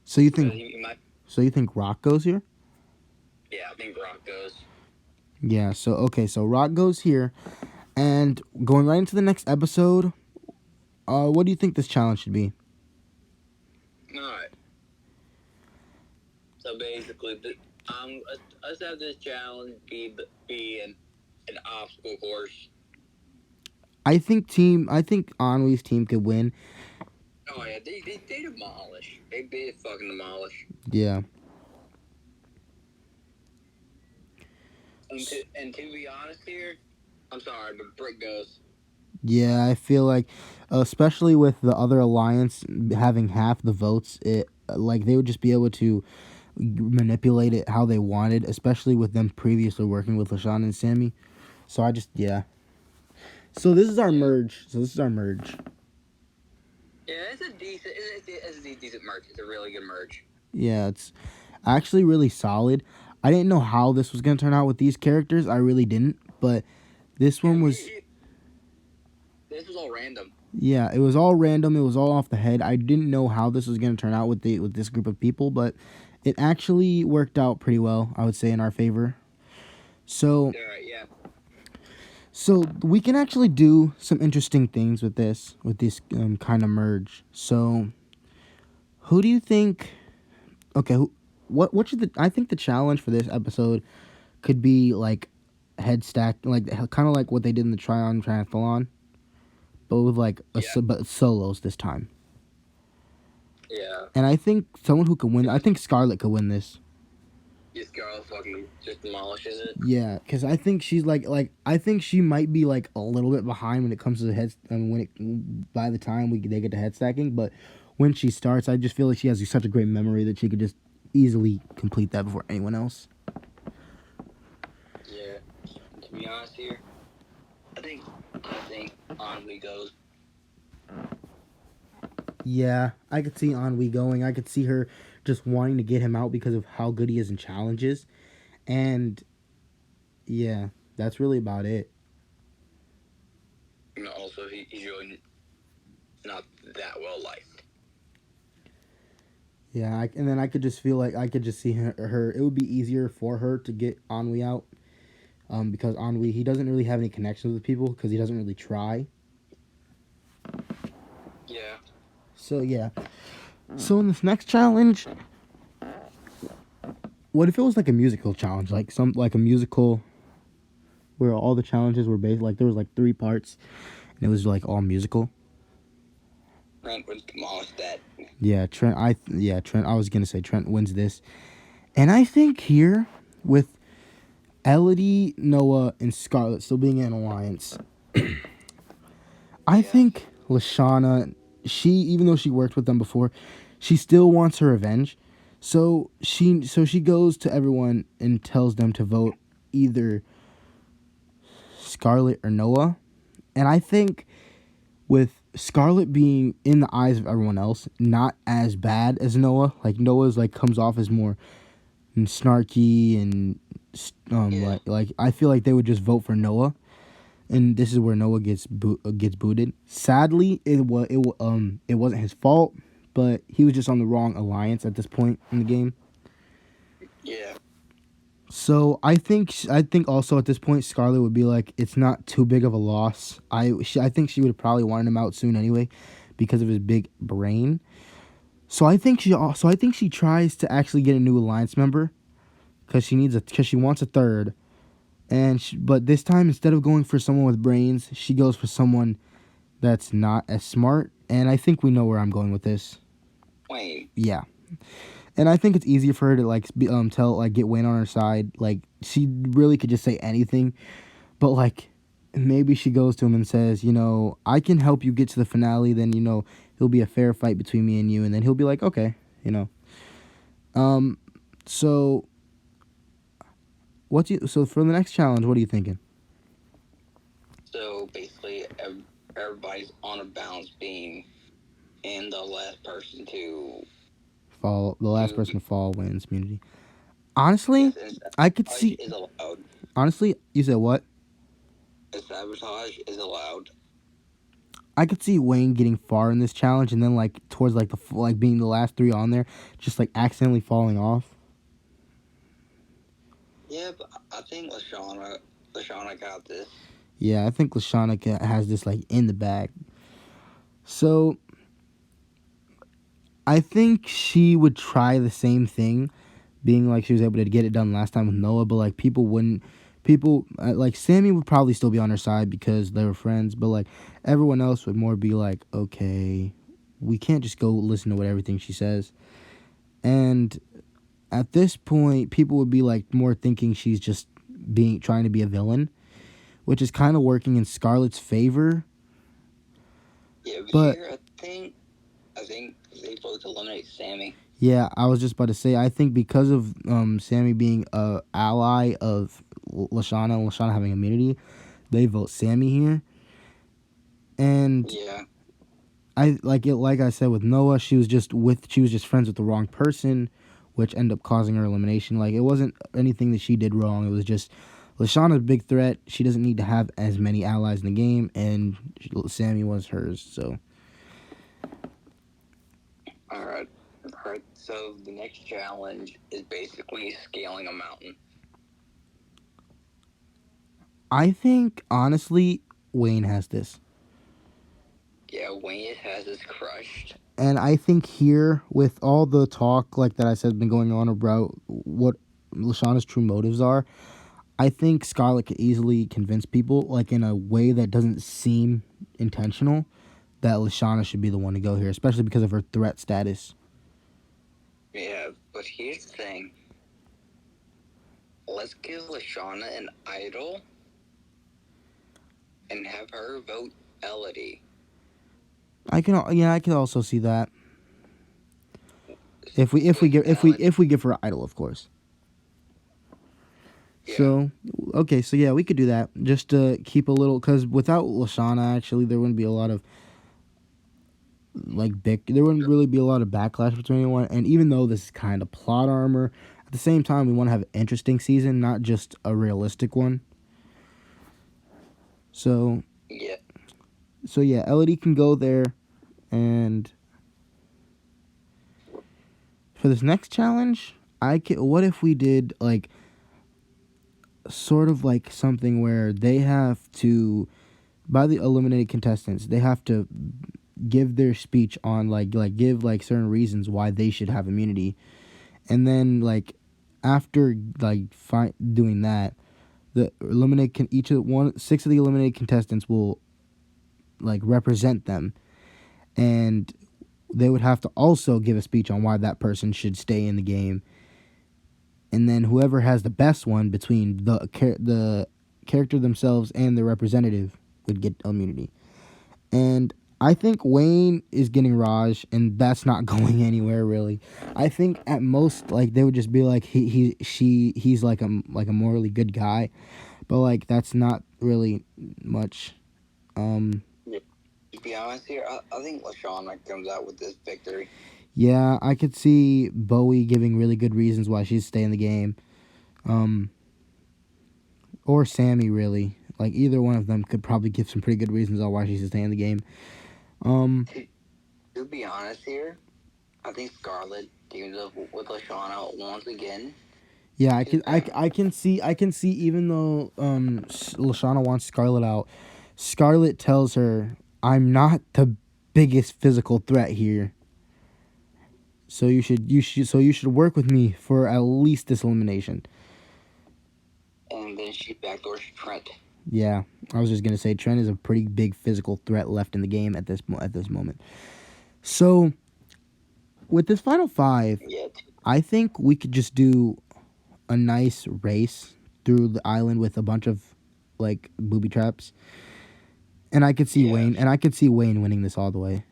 Speaker 1: So you
Speaker 2: 'Cause
Speaker 1: think
Speaker 2: he might,
Speaker 1: so you think Rock goes here?
Speaker 2: yeah, I think Rock goes.
Speaker 1: Yeah. So Rock goes here, and going right into the next episode. What do you think this challenge should be?
Speaker 2: All right. So basically, let's have this challenge be an obstacle course.
Speaker 1: I think Ennui's team could win.
Speaker 2: Oh yeah, they demolish. They fucking demolish.
Speaker 1: Yeah.
Speaker 2: And to be honest here, I'm sorry, but Brick goes.
Speaker 1: Yeah, I feel like, especially with the other alliance having half the votes, like they would just be able to manipulate it how they wanted, especially with them previously working with LaShawn and Sammy. So yeah. So this is our merge.
Speaker 2: Yeah, it's a decent merge. It's a really good merge.
Speaker 1: Yeah, it's actually really solid. I didn't know how this was gonna turn out with these characters. I really didn't, but this one was.
Speaker 2: This was all random.
Speaker 1: Yeah, it was all random. It was all off the head. I didn't know how this was going to turn out with this group of people, but it actually worked out pretty well, I would say, in our favor. So,
Speaker 2: Yeah.
Speaker 1: so we can actually do some interesting things with this kind of merge. So, who do you think? Okay, what should I think the challenge for this episode could be like head stack, like kind of like what they did in the Tryon Triathlon. But with but solos this time.
Speaker 2: Yeah.
Speaker 1: And I think someone who could win. I think Scarlett could win this.
Speaker 2: Yeah, Scarlett fucking just demolishes it.
Speaker 1: Yeah, because I think she's I think she might be like a little bit behind when it comes to the heads. By the time they get to head stacking, but when she starts, I just feel like she has such a great memory that she could just easily complete that before anyone else.
Speaker 2: Yeah. To be honest here, I think Ennui goes.
Speaker 1: Yeah, I could see Ennui going. I could see her just wanting to get him out because of how good he is in challenges. And, yeah, that's really about it.
Speaker 2: And also, he's really not that well liked.
Speaker 1: Yeah, and then I could just feel like I could just see her. It would be easier for her to get Ennui out. Because Ennui, he doesn't really have any connections with people because he doesn't really try.
Speaker 2: Yeah.
Speaker 1: So, yeah. So, in this next challenge, what if it was like a musical challenge? Like a musical where all the challenges were based, like there was like 3 parts and it was like all musical.
Speaker 2: Trent would demolish that.
Speaker 1: Yeah, Trent, I was going to say Trent wins this. And I think here with Elodie, Noah, and Scarlett still being in an alliance, I think Lashana, even though she worked with them before, she still wants her revenge. So she goes to everyone and tells them to vote either Scarlett or Noah. And I think with Scarlett being in the eyes of everyone else not as bad as Noah, like Noah's like comes off as more snarky and like I feel like they would just vote for Noah. And this is where Noah gets booted. Sadly, it wasn't his fault, but he was just on the wrong alliance at this point in the game.
Speaker 2: Yeah.
Speaker 1: So I think also at this point Scarlett would be like it's not too big of a loss. I think she would have probably wanted him out soon anyway, because of his big brain. So I think she tries to actually get a new alliance member because she wants a third. But this time, instead of going for someone with brains, she goes for someone that's not as smart. And I think we know where I'm going with this.
Speaker 2: Wayne.
Speaker 1: Yeah, and I think it's easier for her to get Wayne on her side. Like she really could just say anything, but like maybe she goes to him and says, I can help you get to the finale. Then it'll be a fair fight between me and you, and then he'll be like, okay, you know. Um, so so for the next challenge, what are you thinking?
Speaker 2: So basically, everybody's on a balance beam, and the last person to
Speaker 1: Fall the last
Speaker 2: to
Speaker 1: person to fall wins immunity. Honestly,
Speaker 2: yes, and
Speaker 1: I could
Speaker 2: sabotage
Speaker 1: see.
Speaker 2: is allowed.
Speaker 1: Honestly, you said what?
Speaker 2: Sabotage is allowed.
Speaker 1: I could see Wayne getting far in this challenge, and then like towards like being the last three on there, just like accidentally falling off.
Speaker 2: Yeah, but I think Lashana got this.
Speaker 1: Yeah, I think Lashana has this like in the bag. So I think she would try the same thing, being like she was able to get it done last time with Noah, but like people wouldn't. People like Sammy would probably still be on her side because they were friends, but like everyone else would more be like, okay, we can't just go listen to what everything she says. And at this point, people would be like more thinking she's just being trying to be a villain, which is kind of working in Scarlett's favor.
Speaker 2: Yeah, but
Speaker 1: But
Speaker 2: here I think they both eliminate Sammy.
Speaker 1: yeah, I was just about to say, I think because of Sammy being a ally of Lashana and Lashana having immunity, they vote Sammy here. And
Speaker 2: Yeah,
Speaker 1: like I said with Noah, she was just friends with the wrong person, which ended up causing her elimination. Like it wasn't anything that she did wrong. It was just Lashana's a big threat. She doesn't need to have as many allies in the game, and Sammy was hers. So
Speaker 2: all right. All right. So the next challenge is basically scaling a mountain.
Speaker 1: I think honestly, Wayne has this.
Speaker 2: Yeah, Wayne has his crushed.
Speaker 1: And I think here, with all the talk like that I said been going on about what Lashana's true motives are, I think Scarlett could easily convince people, like in a way that doesn't seem intentional, that Lashana should be the one to go here, especially because of her threat status.
Speaker 2: Yeah, but here's the thing. Let's give Lashana an idol and have her vote Elodie.
Speaker 1: I can also see that if we give her an idol, of course.
Speaker 2: Yeah.
Speaker 1: So okay, so yeah, we could do that just to keep a little, because without Lashana, actually, there wouldn't be a lot of there wouldn't really be a lot of backlash between anyone. And even though this is kind of plot armor, at the same time, we want to have an interesting season, not just a realistic one. So
Speaker 2: Yeah.
Speaker 1: so yeah, Elodie can go there, and for this next challenge, what if we did like sort of like something where they have to, by the eliminated contestants, they have to give their speech on give like certain reasons why they should have immunity, and then like after doing that, the eliminate can each of one six of the eliminated contestants will like represent them, and they would have to also give a speech on why that person should stay in the game, and then whoever has the best one between the character themselves and the representative would get immunity. And I think Wayne is getting Raj, and that's not going anywhere really. I think at most like they would just be like he's like a morally good guy, but like that's not really much.
Speaker 2: Yeah. To be honest here, I think Lashana comes out with this victory.
Speaker 1: Yeah, I could see Bowie giving really good reasons why she's staying in the game, um, or Sammy really. Like either one of them could probably give some pretty good reasons on why she should stay in the game. Um,
Speaker 2: To be honest here, I think Scarlett teams up with Lashana once again.
Speaker 1: Yeah, I can see even though Lashana wants Scarlet out, Scarlet tells her, "I'm not the biggest physical threat here. So you should work with me for at least this elimination."
Speaker 2: And then she backdoors Trent.
Speaker 1: Yeah, I was just gonna say Trent is a pretty big physical threat left in the game at this moment. So with this final five,
Speaker 2: Yeah.
Speaker 1: I think we could just do a nice race through the island with a bunch of like booby traps, and I could see Wayne winning this all the way.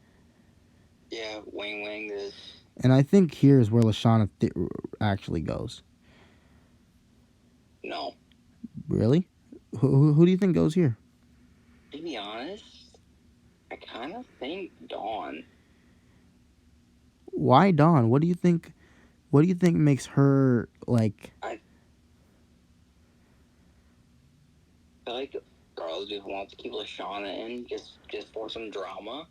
Speaker 2: Yeah, Wayne winning this.
Speaker 1: And I think here is where Lashana actually goes.
Speaker 2: No.
Speaker 1: Really? Who do you think goes here?
Speaker 2: To be honest, I kind of think Dawn.
Speaker 1: Why Dawn? What do you think? What do you think makes her like?
Speaker 2: I feel like Scarlet just wants to keep Lashana in just for some drama.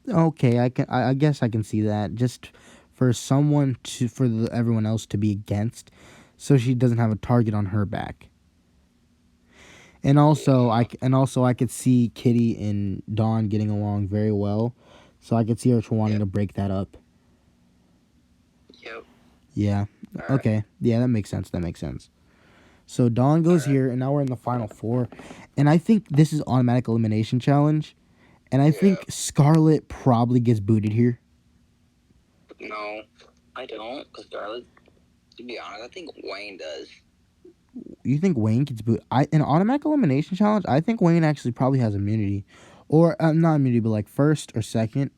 Speaker 1: Okay, I guess I can see that. Just for someone to everyone else to be against, so she doesn't have a target on her back. And also, I could see Kitty and Dawn getting along very well, so I could see her wanting to break that up.
Speaker 2: Yep.
Speaker 1: Yeah.
Speaker 2: All
Speaker 1: Okay.
Speaker 2: Right.
Speaker 1: Yeah, that makes sense. So Dawn goes here, and now we're in the final four, and I think this is automatic elimination challenge, and I think Scarlet probably gets booted here.
Speaker 2: No, I don't, because Scarlet. To be honest, I think Wayne does.
Speaker 1: You think Wayne gets booted? In automatic elimination challenge, I think Wayne actually probably has immunity, or not immunity, but like first or second.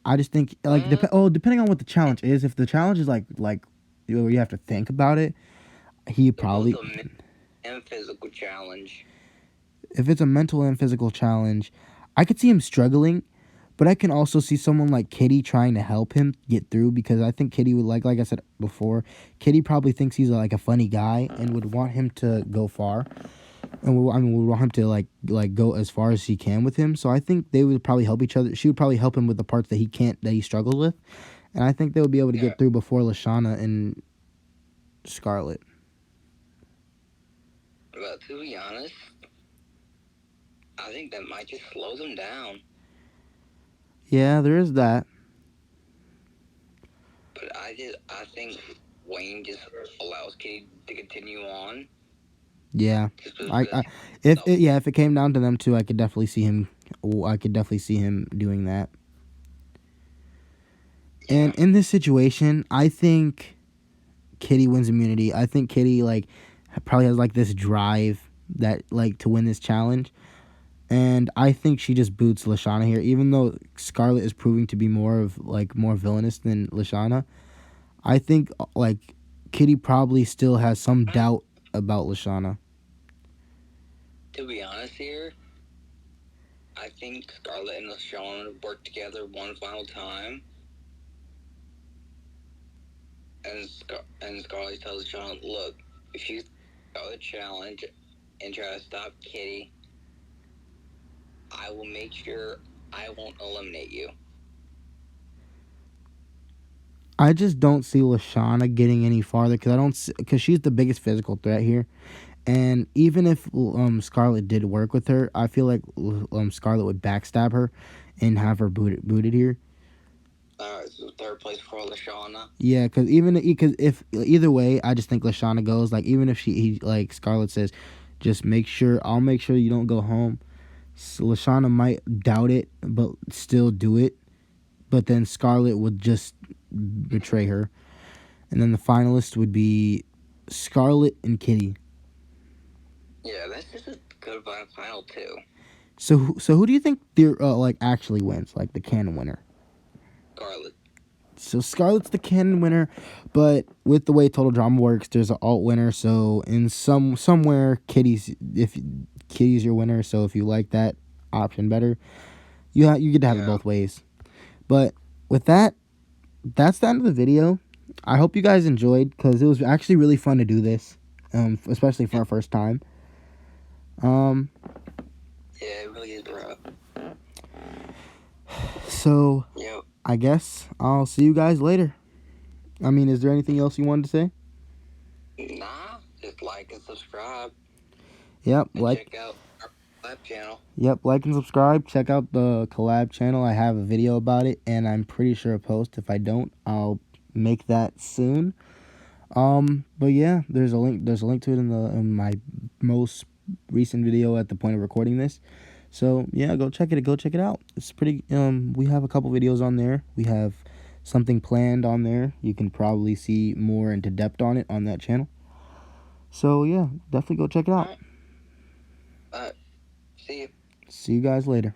Speaker 1: I just think like depending on what the challenge is. If the challenge is like you have to think about it, he probably.
Speaker 2: And physical challenge.
Speaker 1: If it's a mental and physical challenge, I could see him struggling, but I can also see someone like Kitty trying to help him get through, because I think Kitty would like I said before, Kitty probably thinks he's like a funny guy and would want him to go far, and would want him to like go as far as he can with him. So I think they would probably help each other. She would probably help him with the parts that he struggles with, and I think they would be able to get through before Lashana and Scarlet.
Speaker 2: But to be honest, I think that might just slow them down.
Speaker 1: Yeah, there is that.
Speaker 2: But I think Wayne just allows Kitty to continue on.
Speaker 1: Yeah, if it came down to them two, I could definitely see him. I could definitely see him doing that. Yeah. And in this situation, I think Kitty wins immunity. I think Kitty probably has this drive that to win this challenge, and I think she just boots Lashana here. Even though Scarlet is proving to be more villainous than Lashana, I think Kitty probably still has some doubt about Lashana.
Speaker 2: To be honest here, I think Scarlet and Lashana work together one final time. And Scarlet tells Lashana, look, if you go the challenge and try to stop Kitty, I will make sure I won't eliminate you.
Speaker 1: I just don't see Lashana getting any farther because she's the biggest physical threat here. And even if Scarlet did work with her, I feel like Scarlet would backstab her and have her booted here.
Speaker 2: So third place for Lashana.
Speaker 1: Yeah, because if either way, I just think Lashana goes. Even if Scarlet says, just I'll make sure you don't go home. So Lashana might doubt it, but still do it. But then Scarlet would just betray her, and then the finalists would be Scarlet and Kitty.
Speaker 2: Yeah, that's just a good final too.
Speaker 1: So who do you think actually wins, the canon winner?
Speaker 2: Scarlet.
Speaker 1: So Scarlet's the canon winner, but with the way Total Drama works, there's an alt winner. So in somewhere, Kitty's your winner. So if you like that option better, you get to have it both ways. But with that, that's the end of the video. I hope you guys enjoyed, because it was actually really fun to do this, especially for our first time.
Speaker 2: Yeah, it really is, bro.
Speaker 1: So, I guess I'll see you guys later. I mean, is there anything else you wanted to say?
Speaker 2: Nah, just like and subscribe.
Speaker 1: Yep,
Speaker 2: and check out our collab channel.
Speaker 1: Yep, like and subscribe. Check out the collab channel. I have a video about it, and I'm pretty sure a post. If I don't, I'll make that soon. But yeah, there's a link. There's a link to it in my most recent video at the point of recording this. So yeah, go check it. Go check it out. It's pretty. We have a couple videos on there. We have something planned on there. You can probably see more into depth on it on that channel. So yeah, definitely go check it out.
Speaker 2: All right. See you.
Speaker 1: See you guys later.